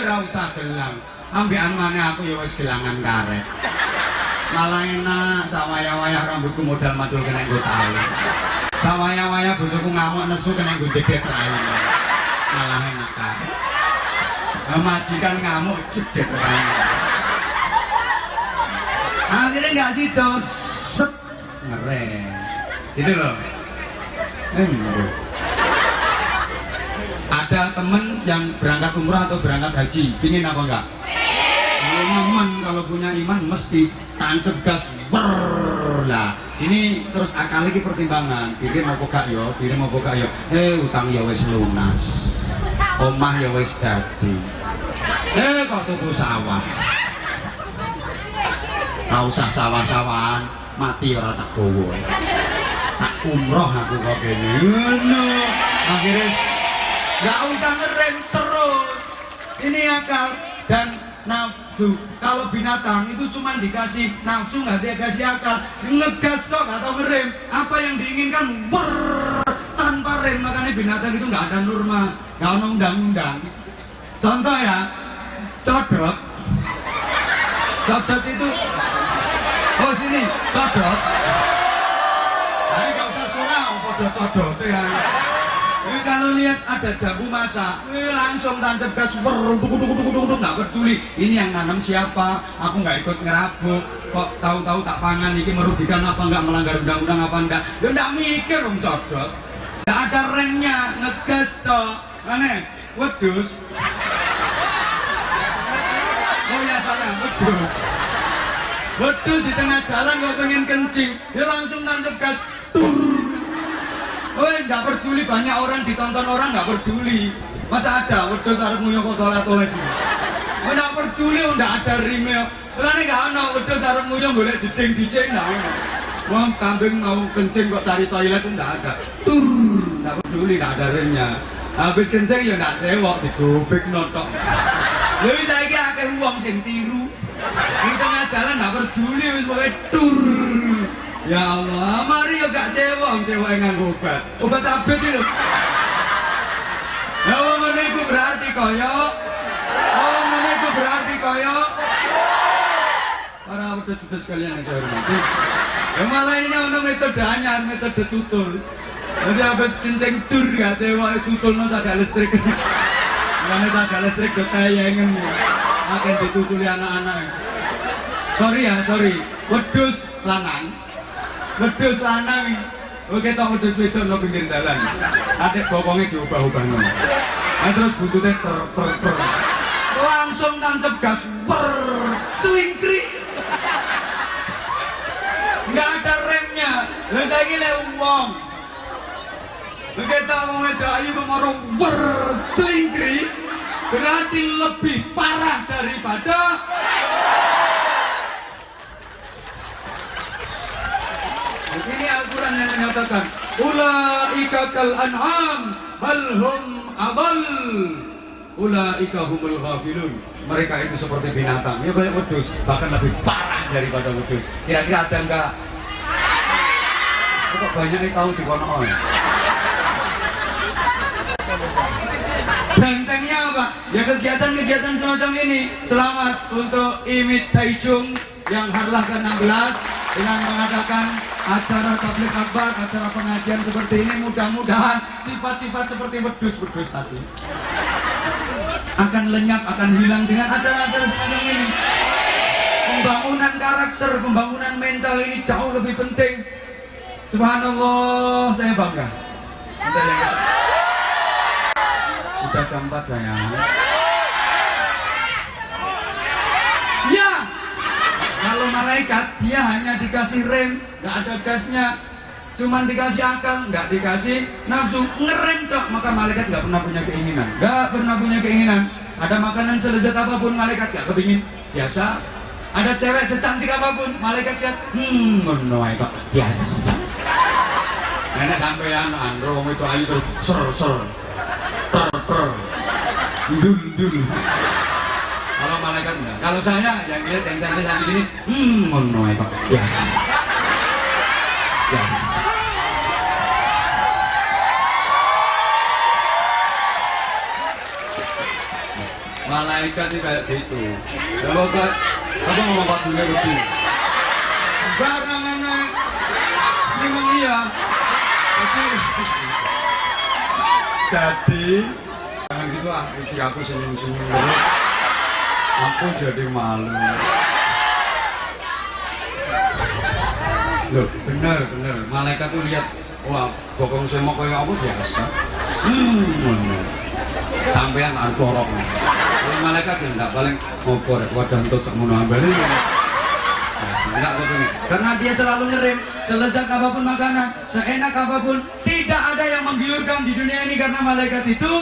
S1: Ra usah gelang. Ambekan maneh aku ya wis gelangan karet. Malah enak sawaya-waya rambutku modal madul kena nggo tali. Sawaya-waya bojoku ngamuk nesu kena nggo jedet rai. Malah enak karet. Majikan ngamuk jedet rai. Akhirnya gak situ set ngerem. Gitu loh. Ada temen yang berangkat umrah atau berangkat haji, pingin apa enggak? Kalau nemen, kalau punya iman mesti tancap gas. Brrrr. lah. Ini terus akal iki pertimbangan, kirim apa gak yo, kirim apa gak yo. Utang ya wis lunas. Omah ya wis dadi. Kok tuku sawah. Ora usah sawah-sawahan, mati ora tak gowo. Tak umroh aku kok kene. Ngono. Akhirnya gak usah ngerem terus. Ini akal dan nafsu. Kalau binatang itu cuma dikasih nafsu, nggak dikasih akal. Ngegas kok nggak tahu ngerem. Apa yang diinginkan tanpa rem. Makanya binatang itu nggak ada norma, nggak ada undang-undang. Contoh ya, codot. Codot itu, oh sini, codot. Nah, ini nggak usah surau, podot codot ya. Ini kalau lihat ada jambu masak, langsung tancap gas, nggak peduli. Ini yang nanam siapa? Aku nggak ikut ngerabuk. Kok tahu-tahu tak pangan, ini merugikan apa nggak, melanggar undang-undang apa enggak? Ya nggak mikir dong codot. Nggak ada remnya, ngegas toh. Aneh, wedus. Oh ya sana, wedus. Wedus di tengah jalan kok pengen kencing, dia langsung tancap gas. Nggak peduli, banyak orang ditonton orang nggak peduli. Masa ada wedus arep nguyuh kok toilet. Nggak peduli, nggak ada rimnya. Karena nggak ada wedus arep nguyuh golek jeding dicek nggak ada. Wong kambing mau kencing kok cari toilet nggak ada. Nggak peduli, nggak ada rimnya. Habis kencing ya nggak cewek digobek notok. Lalu saya kira akeh wong sing tiru. Di tengah jalan nggak peduli, wis pokoke ya Allah, mari yo gak cewek nganggo obat. Obat abet itu. Ya Allah, itu berarti koyo. Oh, itu berarti koyo. Para pedes-pedes kalian yang saya hormati. Ya malah ini ono metode anyar, metode tutul. Jadi habis kencing tur gak cewek tutul no tak ada listrik. Karena tak ada listrik do tayangan. Akan ditutuli anak-anak. Sorry ya, sorry. Wedus lanang. Wedus lanang, oke tak wedus wedok no pinggir jalan. Adek bokongnya diubah-ubah no. Terus buntutnya ter. Langsung tancap gas, cuingkri. Nggak ada remnya. Lalu saya gila uang. Begitu orang wedok ayu kemaru cuingkri, berarti lebih parah daripada. Ini Al-Quran yang menyatakan ulaika kal an'am bal hum adall ulaika humul ghafilun. Mereka itu seperti binatang, ya kayak wedus, bahkan lebih parah daripada wedus. Kira-kira ada enggak? Kok banyak yang tahu di kono. Bentengnya apa? Ya kegiatan-kegiatan semacam ini. Selamat untuk Imit Taijung yang harlah ke-16 dengan mengadakan acara tabligh akbar, acara pengajian seperti ini. Mudah-mudahan sifat-sifat seperti wedus-wedus tadi akan lenyap, akan hilang dengan acara-acara semacam ini. Pembangunan karakter, pembangunan mental ini jauh lebih penting. Subhanallah, saya bangga. Udah jam 4 sayang. Ya, kalau malaikat dia hanya dikasih rem, nggak ada gasnya, cuman dikasih akal, nggak dikasih nafsu, ngerem dok. Maka malaikat nggak pernah punya keinginan, nggak pernah punya keinginan. Ada makanan selezat apapun malaikat nggak kepingin, biasa. Ada cewek secantik apapun malaikat lihat, menuai kok biasa. Nenek sampean andro itu ayu terus ser dul. Kalau malaikat enggak. Kalau saya yang lihat yang cantik gini, menuai kok biasa. Malaikat sih kayak gitu. Kalau enggak, apa ngomong Pak Dunia gitu? Barangan memang iya. Jadi jangan gitu isi aku senyum-senyum dulu. Aku jadi malu. Loh, bener. Malaikat tuh lihat, wah, bokong semok kayak apa biasa. Bener. Sampean aku orok. Malaikat ya enggak paling ngopor wadah untuk sakmono ambane. Enggak kok ini. Karena dia selalu ngerem, selezat apapun makanan, seenak apapun, tidak ada yang menggiurkan di dunia ini karena malaikat itu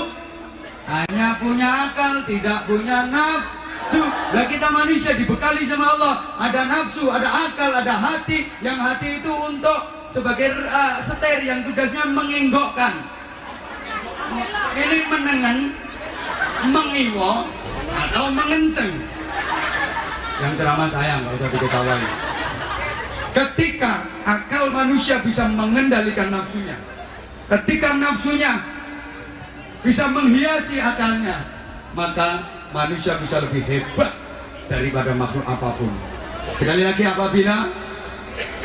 S1: hanya punya akal, tidak punya nafsu. Lah kita manusia dibekali sama Allah, ada nafsu, ada akal, ada hati. Yang hati itu untuk sebagai setir yang tugasnya mengenggokkan. Ini menengen, mengiwo, atau mengenceng. Yang ceramah saya nggak usah diketahui. Ketika akal manusia bisa mengendalikan nafsunya, ketika nafsunya bisa menghiasi akalnya, maka manusia bisa lebih hebat daripada makhluk apapun. Sekali lagi, apabila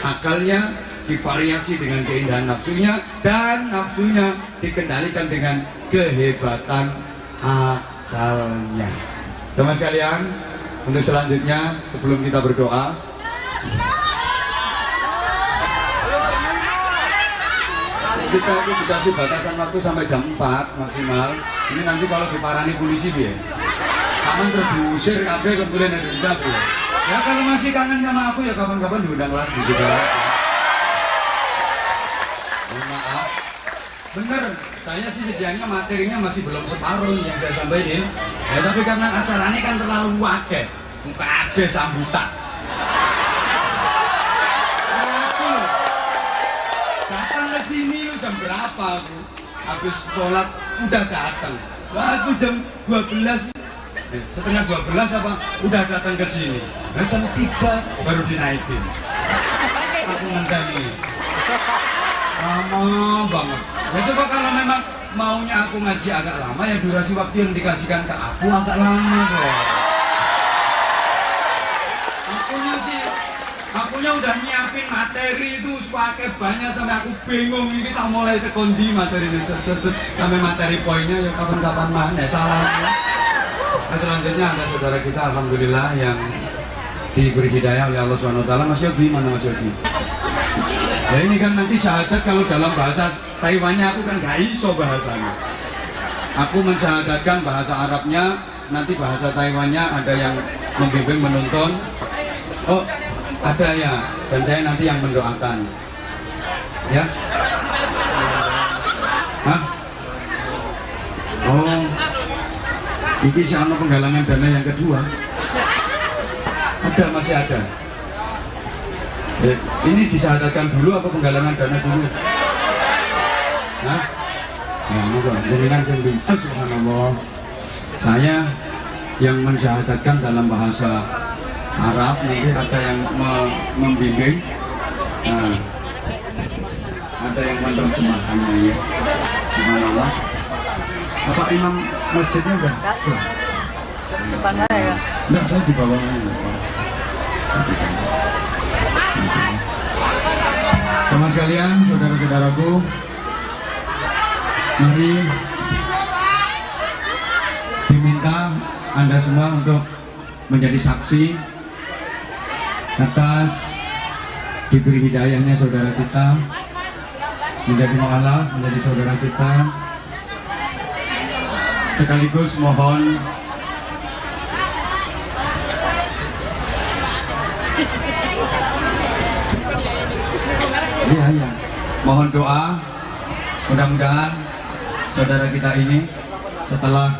S1: akalnya divariasi dengan keindahan nafsunya dan nafsunya dikendalikan dengan kehebatan akalnya. Sama sekalian, untuk selanjutnya sebelum kita berdoa, kita itu dikasih batasan waktu sampai jam 4 maksimal. Ini nanti kalau diparani polisi ya, aman terus diusir kabeh kemudian Indonesia ya. Ya kalau masih kangen sama aku ya kapan-kapan diundang lagi juga. Maaf, bener, saya sih sedianya materinya masih belum separuh yang saya sampaikan. Ya tapi karena acaranya kan terlalu wakil, muka ada sambutan. Datang ke sini jam berapa aku? Habis sholat udah datang. Wah, aku jam 12, setengah 12 apa? Udah datang ke sini. Dan jam 3 baru dinaikin. Aku ngenteni. Lama banget. Ya coba kalau memang maunya aku ngaji agak lama, ya durasi waktu yang dikasihkan ke aku agak lama kok. Akunya udah nyiapin materi itu pakai banyak sampai aku bingung ini tak mulai tekondi materi ini sampai materi poinnya ya kapan-kapan mana salah. Nah, selanjutnya ada saudara kita alhamdulillah yang diberi hidayah oleh Allah SWT. Mas Yogi, mana Mas Yogi? Ya ini kan nanti syahadat kalau dalam bahasa Taiwannya aku kan gak iso bahasanya. Aku mensyahadatkan bahasa Arabnya, nanti bahasa Taiwannya ada yang membimbing menuntun. Oh, ada ya, dan saya nanti yang mendoakan. Ya? Hah? Oh, ini siapa penggalangan dana yang kedua? Ada, masih ada. Ini disyahadatkan dulu apa penggalangan dana dulu? Hah? Ya, moga. Jaminan sendiri. Subhanallah. Saya yang mensyahadatkan dalam bahasa Arab, nanti ada yang membimbing, nah, ada yang menerjemahkannya ya. Subhanallah. Apa imam masjidnya udah?
S2: Depan saya ya?
S1: Enggak, saya di bawahnya. Sama sekalian, saudara-saudaraku, mari diminta Anda semua untuk menjadi saksi atas diberi hidayahnya saudara kita, menjadi mu'alaf, menjadi saudara kita. Sekaligus mohon ya, mohon doa, mudah-mudahan saudara kita ini setelah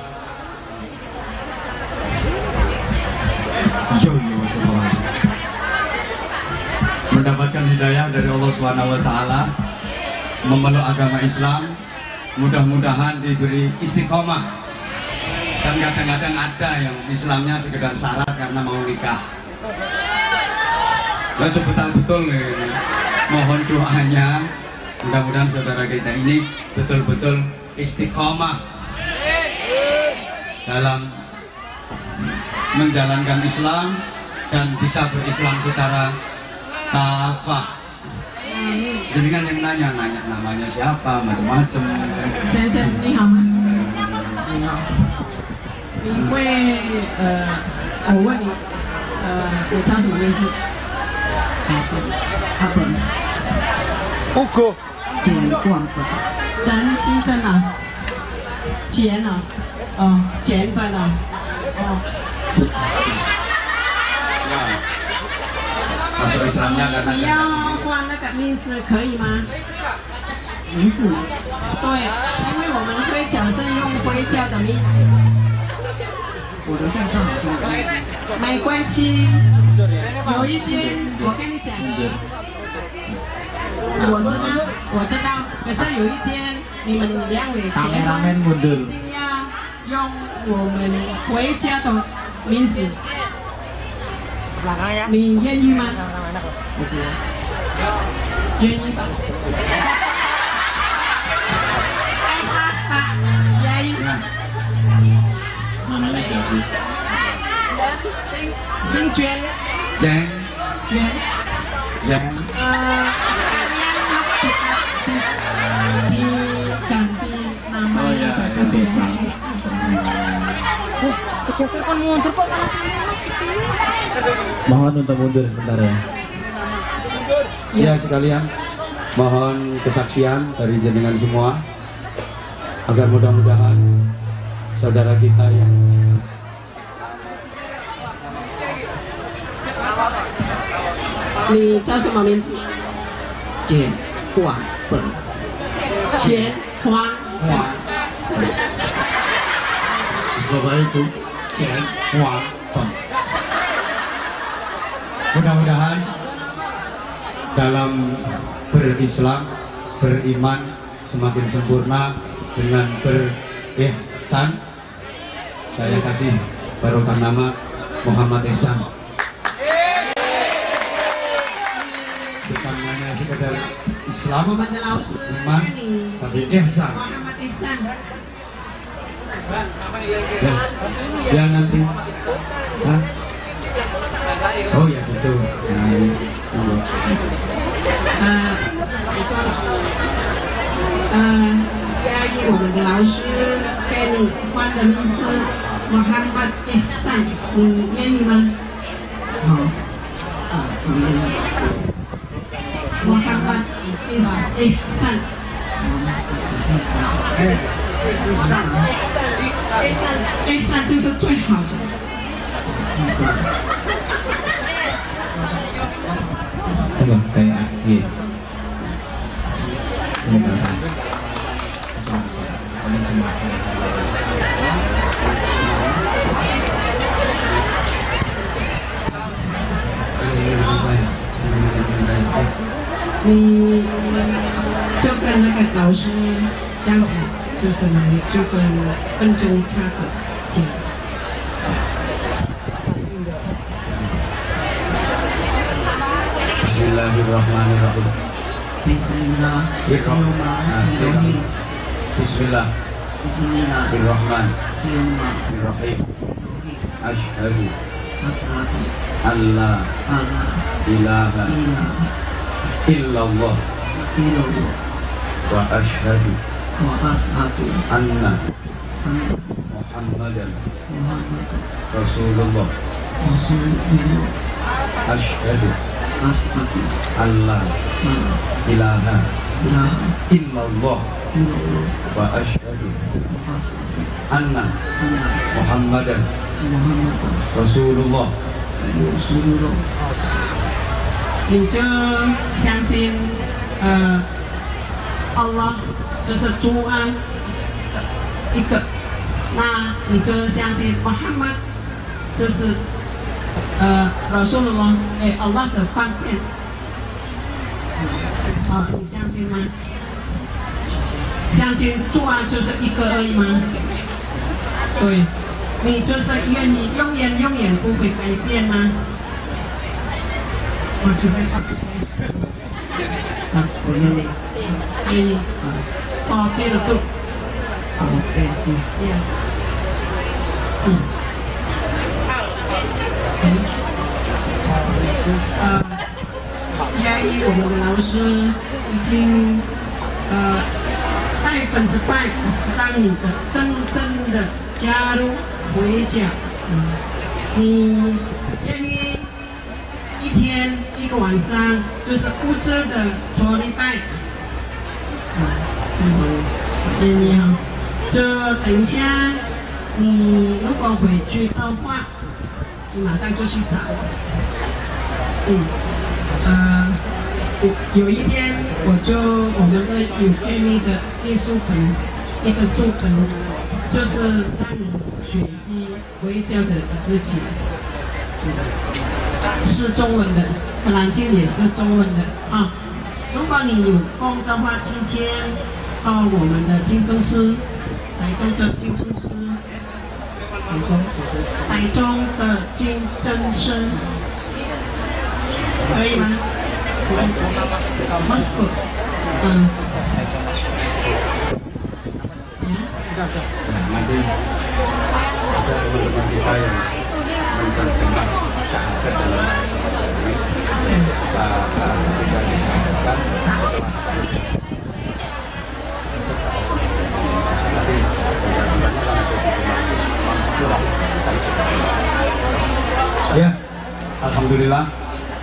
S1: mendapatkan hidayah dari Allah SWT, memeluk agama Islam, mudah-mudahan diberi istiqomah. Dan kadang-kadang ada yang Islamnya sekedar syarat karena mau nikah. Ya betul-betul nih. Mohon doanya, mudah-mudahan saudara kita ini betul-betul istiqomah dalam menjalankan Islam dan bisa berislam secara kafah. Jadi kan yang nanya namanya siapa, macam-macam.
S2: Saya ni hao mas. 你会我问你你叫什么名字？阿本。
S3: 不哥。
S2: 简冠本。咱先生啊，简啊，哦，简本啊，哦。
S1: masuk Islamnya karena
S2: 你要换那个名字可以吗？名字？对，因为我们会教是用会教的名。我的护照好像没关系，有一天我跟你讲，我知道，可是有一天你们两位结婚，一定要用我们回家的名字。你愿意吗？愿意吧？愿意。
S1: namanya siapa?
S2: 姓娟。
S1: Jeng.
S2: 娟。
S1: Jeng.
S2: Diganti nama
S1: Oh ya,
S2: bagus
S1: ya,
S2: ya.
S3: Kegeserkan mundur kok.
S4: Mohon untuk mundur sebentar ya.
S1: Ya sekalian, mohon kesaksian dari jenengan semua agar mudah-mudahan saudara kita yang
S2: 你叫什么名字？简广本。简黄黄。
S1: Bapak Ibu, Wang Bang. Mudah-mudahan dalam berislam, beriman semakin sempurna dengan berihsan. Saya kasih barokah nama Muhammad Ihsan. Bukan hanya sekedar Islam,
S2: 我们的老师
S1: iman,
S2: 跟你
S1: tapi ihsan.
S2: Muhammad Ihsan。
S1: Dia nanti, Hah? Oh ya betul. Nah, ini.
S2: 压抑我们的老师给你换的名字 Muhammad Ihsan， 你愿意吗？好，我愿意。Muhammad Ihsan。 ihsan 就是最好的。
S4: Coba kayak iya. Sebentar. Ini cuma.
S1: Saya.
S2: 你就跟那个老师这样子，就是你就跟踪他的讲。
S1: Bismillahirrahmanirrahim.
S2: Bismillahirrahmanirrahim.
S1: Bismillah. Bismillahirrahmanirrahim. Asyhadu an la ilaha illallah wa asyhadu anna Muhammadan Rasulullah. Asyhadu an la ilaha illallah wa asyhadu anna Muhammadan Rasulullah.
S2: 你就相信Allah 就是主啊一个，那你就相信 Muhammad 就是Rasulullah Allah 的方便。你相信吗？相信主啊就是一个而已吗？对，你就是愿意永远不会改变吗？我就会我愿意，愿意对了对，压抑我们的老师已经100%让你的真正的加入回教，你愿意一天一个晚上就是不遮的做礼拜，愿意哈？就等一下你如果回去的话，你马上就去找，有一天我们的有建立的艺术盆，一个树盆，就是让你学习回教的事情，是中文的，可兰经也是中文的啊。如果你有空的话，今天到我们的金钟师，台中的金钟师，台中的金针师，可以吗？Moscow，Nanti
S1: ada teman-teman kita yang menerjemah syahadat dalam ini kita bisa disampaikan nanti ya, alhamdulillah,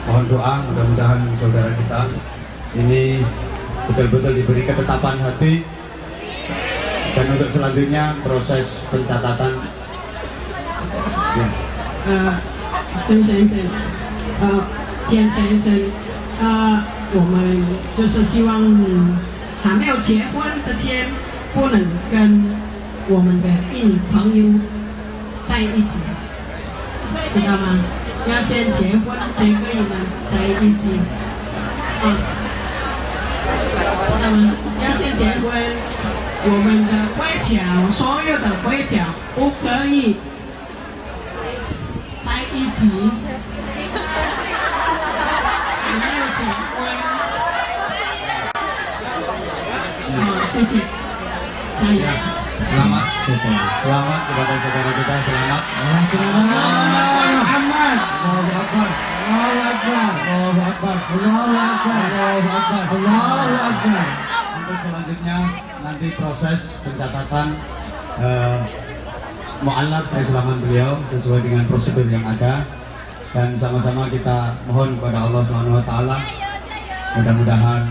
S1: mohon doa mudah-mudahan saudara kita ini betul-betul diberi ketetapan hati. Dan untuk selanjutnya proses pencatatan. Ya.
S2: 曾先生，简先生，我们就是希望你还没有结婚之前，不能跟我们的印尼朋友在一起，知道吗？要先结婚才可以呢在一起，知道吗？要先结婚。我们的会脚，所有的会脚不可以在一起，还没有结婚。谢谢，加油！
S1: Selamat kepada saudara kita, selamat.
S2: Muhammad.
S1: Allahu Akbar. Allahu Akbar. Allahu Akbar. Allahu Akbar. Allahu Akbar. Allahu Akbar. Untuk selanjutnya nanti proses pencatatan mu'allaf keislaman beliau sesuai dengan prosedur yang ada, dan sama-sama kita mohon kepada Allah Subhanahu wa taala mudah-mudahan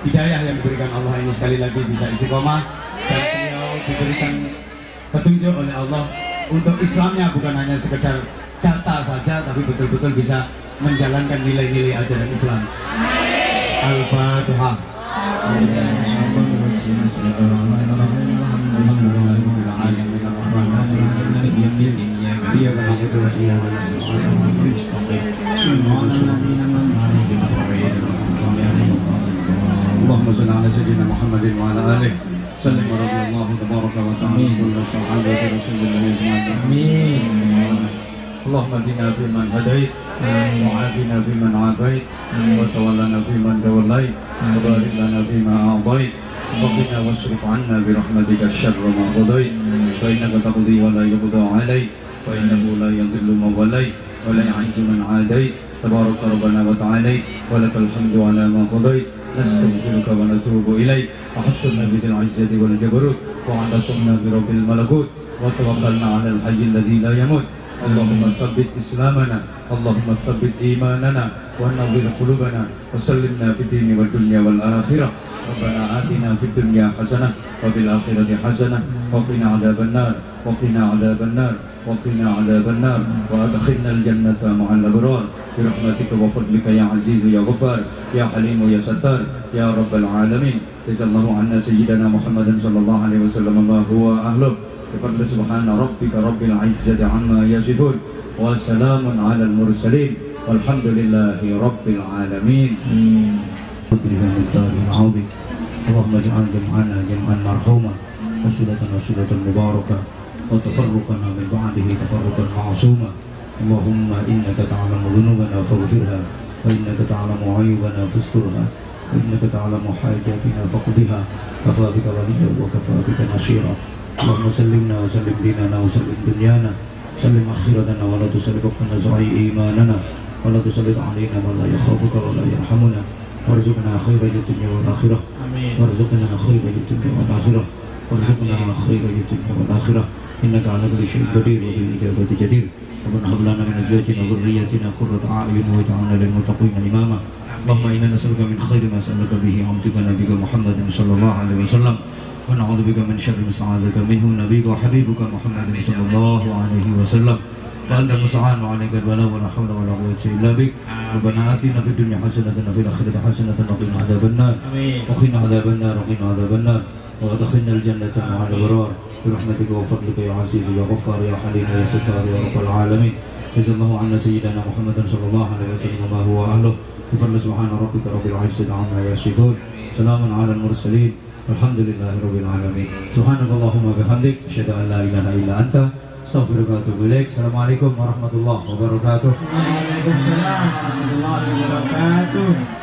S1: hidayah yang diberikan Allah ini sekali lagi bisa istiqomah dan beliau diberikan petunjuk oleh Allah untuk Islamnya bukan hanya sekedar data saja tapi betul-betul bisa menjalankan nilai-nilai ajaran Islam. Al-Fatihah. اللهم صل على سيدنا محمد وعلى آله سلم رضي الله تبارك وتعالى كل صحابة رسول الله آمين. اللهم اهدنا فيمن هديت وعافنا فيمن عافيت وتولنا فيمن توليت وبارك لنا فيما أعطيت وقنا واصرف عنا برحمتك الشر ما قضيت فإنك تقضي ولا يقضى عليك وإنه لا يضل من وليت ولا يعز من عاديت تبارك ربنا وتعالى ولك الحمد على ما قضيت نستغفرك ونتوب إليك وحسنا بك العزة والجبروت واعتصمنا برب الملكوت وتوكلنا على الحي الذي لا يموت. اللهم ثبت إسلامنا، اللهم ثبت إيماننا ونور قلوبنا وسلمنا في الدين والدنيا والآخرة. ربنا آتنا في الدنيا حسنة وفي الآخرة حسنة وقنا عذاب النار وقنا عذاب النار وقنا عذاب النار وأدخلنا الجنة مع الأبرار برحمتك وفضلك يا عزيز يا غفار يا حليم يا ستار يا رب العالمين. جزا الله عنا سيدنا محمد صلى الله عليه وسلم ما هو أهله بفضل سبحان ربك رب العزة عما يصفون وسلام على المرسلين والحمد لله رب العالمين. العظيم اللهم اجعل جمعنا جمعا مرحوما وصلة مباركة وتفرقنا من بعده تفرقا معصوما. اللهم إنك تعلم ذنوبنا فاغفرها وإنك تعلم عيوبنا فاسترها وإنك تعلم حاجاتنا فاقضها كفى بك وليا وكفى بك نصيرا. اللهم سلمنا وسلم ديننا وسلم دنيانا سلم آخرتنا ولا تسلط نزعي إيماننا ولا تسلط علينا من لا يخافك ولا يرحمنا وارزقنا خير الدنيا والآخرة وارزقنا خير الدنيا والآخرة وارزقنا خير الدنيا والآخرة إنك على كل شيء قدير وبالإجابة جدير. ربنا هب لنا من أزواجنا وذرياتنا قرة أعين واجعلنا للمتقين إماما. اللهم إنا نسألك من خير ما سألك به عبدك نبيك محمد صلى الله عليه وسلم ونعوذ بك من شر ما استعاذك منه نبيك وحبيبك محمد صلى الله عليه وسلم.
S5: وأنت المستعان وعليك البلاء ولا حول ولا قوة إلا بك ربنا آتنا في الدنيا حسنة وفي الآخرة حسنة وقنا عذاب النار وقنا عذاب النار وقنا عذاب النار وأدخلنا الجنة مع الأبرار برحمتك وفضلك يا عزيز يا غفار يا حليم يا ستار يا رب العالمين جزا الله عنا سيدنا محمد صلى الله عليه وسلم وما هو أهله بفضل سبحان ربك رب العزة عما يصفون سلام على المرسلين والحمد لله رب العالمين سبحانك اللهم وبحمدك أشهد أن لا إله إلا أنت أستغفرك وأتوب إليك السلام عليكم ورحمة الله وبركاته
S2: Waalaikumsalam warahmatullahi wabarakatuh.